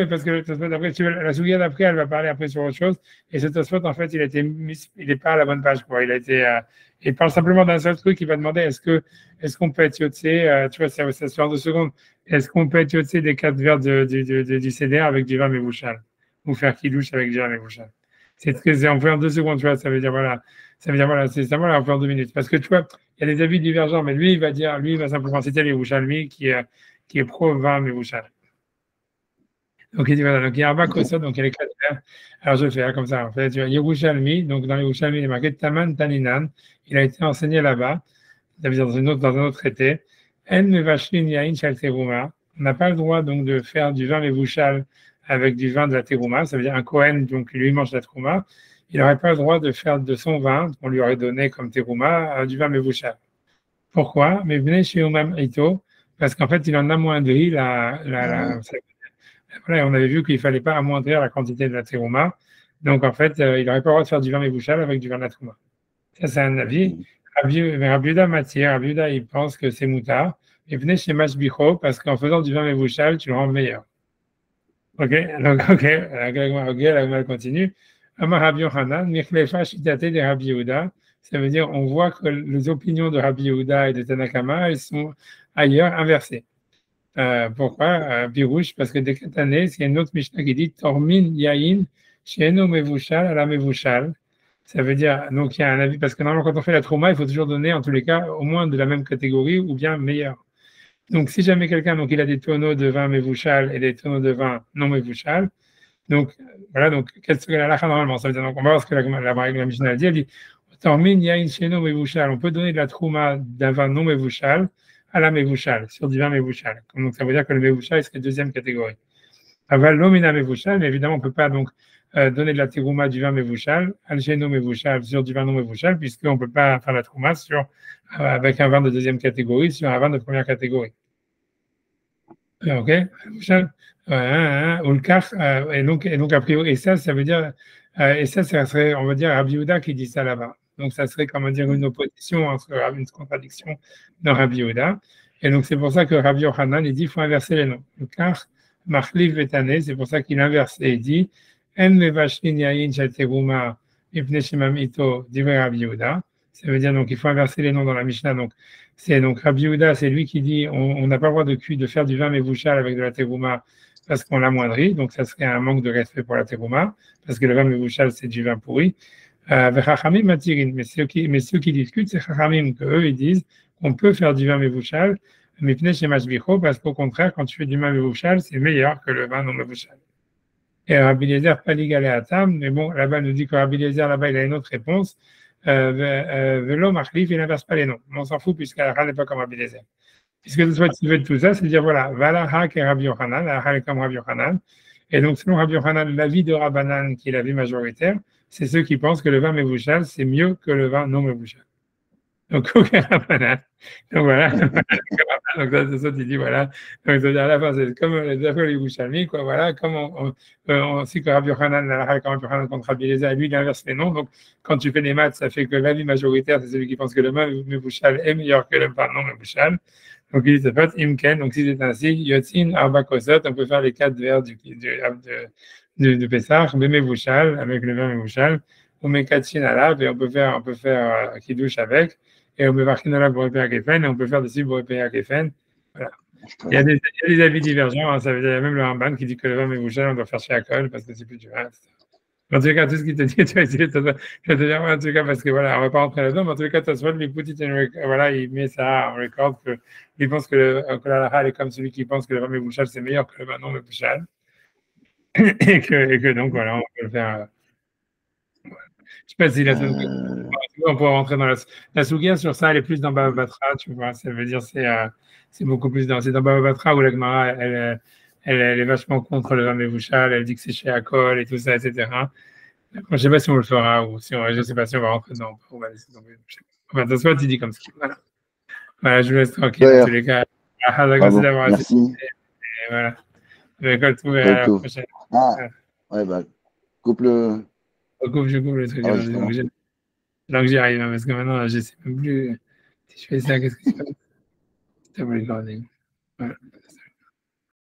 parce que le Tosfot d'après, la Sougia d'après, elle va parler après sur autre chose. Et ce Tosfot, en fait, il n'est pas à la bonne page, quoi. Il parle simplement d'un seul truc. Il va demander est-ce qu'on peut être yotsé, tu vois, ça se fait en 2 secondes. Est-ce qu'on peut être yotsé des 4 verres du CDR avec du vin mévouchal? Ou faire kidouche avec du vin mévouchal? On fait en 2 secondes, tu vois, ça veut dire, voilà, c'est ça, voilà, on fait en 2 minutes. Parce que, tu vois, il y a des avis divergents, mais lui, il va simplement citer les Yerushalmi qui est pro-vin mévouchal. Donc, il dit, voilà, donc il y a Abba Kossot, donc il y a les 4 vers. Alors, je fais comme ça, en fait, tu vois, Yerushalmi, donc dans les Yerushalmi, il est marqué Taman Taninan, il a été enseigné là-bas, ça veut dire dans un autre traité, En Mevashlin Yain Shal Teruma, on n'a pas le droit, donc, de faire du vin mévouchal avec du vin de la terouma, ça veut dire un Kohen, donc lui mange la terouma, il n'aurait pas le droit de faire de son vin, qu'on lui aurait donné comme terouma, du vin mévouchal. Pourquoi? Mais venez chez Umam Ito, parce qu'en fait, il en amoindrit voilà, on avait vu qu'il ne fallait pas amoindrir la quantité de la terouma, donc en fait, il n'aurait pas le droit de faire du vin mévouchal avec du vin de la terouma. Ça, c'est un avis. Rabbi Yehuda, il pense que c'est moutard. Et venez chez Mashbicho, parce qu'en faisant du vin mévouchal, tu le rends meilleur. Ok, donc, la continue. Amar Rabbi Yochanan, Michlefa Shitate de Rabbi Yehuda. Ça veut dire, on voit que les opinions de Rabbi Yehuda et de Tanakama, elles sont ailleurs inversées. Pourquoi? Pirouche, parce que dès cette année, il y a une autre Mishnah qui dit Tormin Yain, Sheno Mevushal, Ala Mevushal. Ça veut dire, donc il y a un avis, parce que normalement, quand on fait la trauma, il faut toujours donner, en tous les cas, au moins de la même catégorie ou bien meilleur. Donc, si jamais quelqu'un, donc il a des tonneaux de vin mévouchal et des tonneaux de vin non mévouchal, donc voilà, donc quelle serait la lacha normalement? Ça veut dire, donc on va voir ce que la Mishnah dit. Elle dit, on peut donner de la trouma d'un vin non mévouchal à la mévouchal, sur du vin mévouchal. Donc ça veut dire que le mévouchal serait deuxième catégorie. Aval l'omina mévouchal, mais évidemment on ne peut pas donc donner de la terouma du vin mévouchal, al géno mévouchal sur du vin non mévouchal, puisqu'on ne peut pas faire la trouma avec un vin de deuxième catégorie sur un vin de première catégorie. Ok, et donc a priori, et ça veut dire, et ça serait, on va dire, Rabbi Yehuda qui dit ça là-bas. Donc ça serait, comment dire, une opposition une contradiction dans Rabbi Yehuda. Et donc c'est pour ça que Rabbi Yochanan, il dit, il faut inverser les noms. Le car, Marliv Vetane, c'est pour ça qu'il inverse et il dit, En mevashlin yain shel teruma mipnei shemam ito divrei Rabbi Yehuda. Ça veut dire donc il faut inverser les noms dans la Mishnah. Donc Rabbi Yehuda, c'est lui qui dit on n'a pas le droit de faire du vin mévouchal avec de la terouma parce qu'on l'amoindrit. Donc ça serait un manque de respect pour la terouma parce que le vin mévouchal c'est du vin pourri. Mais ceux qui discutent, c'est Chachamim qu'eux ils disent qu'on peut faire du vin mévouchal, mais chez Mashbicho, parce qu'au contraire, quand tu fais du vin mévouchal, c'est meilleur que le vin non mévouchal. Et Rabbi Eliezer, pas l'égalé à Tam, mais bon, là-bas, nous dit que Rabbi Eliezer, là-bas, il a une autre réponse. Velo Machlif, il n'inverse pas les noms. On s'en fout puisqu'Alakha n'est pas comme Rabbi Eliezer. Puisque soit tu veux de tout ça, c'est dire voilà, Valaha qui est Rabbi Yochanan, la est comme Rabbi Yochanan. Et donc, selon Rabbi Yochanan, l'avis de Rabbanan, qui est l'avis majoritaire, c'est ceux qui pensent que le vin Mevouchal, c'est mieux que le vin non Mevouchal. Donc, aucun Rabbanan. Donc, voilà. Donc, ça, c'est ça, tu dis, voilà. Donc, à la fin, c'est comme les affaires les Bouchalmi, quoi, voilà. Comme on sait que Rabbi Yochanan, quand Rabbi Yochanan contre Rabbi Eliezer, lui, il inverse les noms. Donc, quand tu fais des maths, ça fait que l'avis majoritaire, c'est celui qui pense que le vin Mevouchal est meilleur que le vin non Mevouchal. Donc, il dit, Imken. Donc, si c'est ainsi, Yotzin, Arba Kosot, on peut faire les 4 verres de Pessah, Bemevouchal, avec le vin Mevouchal, ou Mekatchin Alav, et on peut faire Kiddush avec, et on peut faire Kinala pour répéter à Kefen, et on peut faire dessus pour répéter à Kefen. Voilà. Il y a des avis divergents, hein, ça veut dire même le Ramban qui dit que le vin Mevouchal, on doit faire chez Akol, parce que c'est plus du vin, etc. En tout cas, tout ce qu'il te dit, tu vas essayer de te dire, en tout cas, parce que voilà, on ne va pas rentrer là-dedans, mais en tout cas, Tosfot, voilà, il met ça en record, il pense que la Laha est comme celui qui pense que le vin Mevouchal, c'est meilleur que le vin non Mevouchal. Et que donc, voilà, on peut le faire. Je ne sais pas si on pourra rentrer dans la Sougia sur ça, elle est plus dans Baba Batra, tu vois, ça veut dire c'est beaucoup plus c'est dans Baba Batra où la Gemara, elle est vachement contre le vin Mevouchal, elle dit que c'est chez Akol et tout ça, etc. Je ne sais pas si on le fera ou si je ne sais pas si on va rentrer dedans. On va laisser tomber. Enfin, de soit tu dis comme ça. Voilà. Voilà, je vous laisse tranquille dans tous les cas. Merci d'avoir assisté. Et voilà. À la prochaine. Ah, ouais, bah, coupe le. Je coupe le truc. Donc j'y arrive, hein, parce que maintenant, je ne sais même plus si je fais ça, qu'est-ce que je fais. Stop recording. Voilà.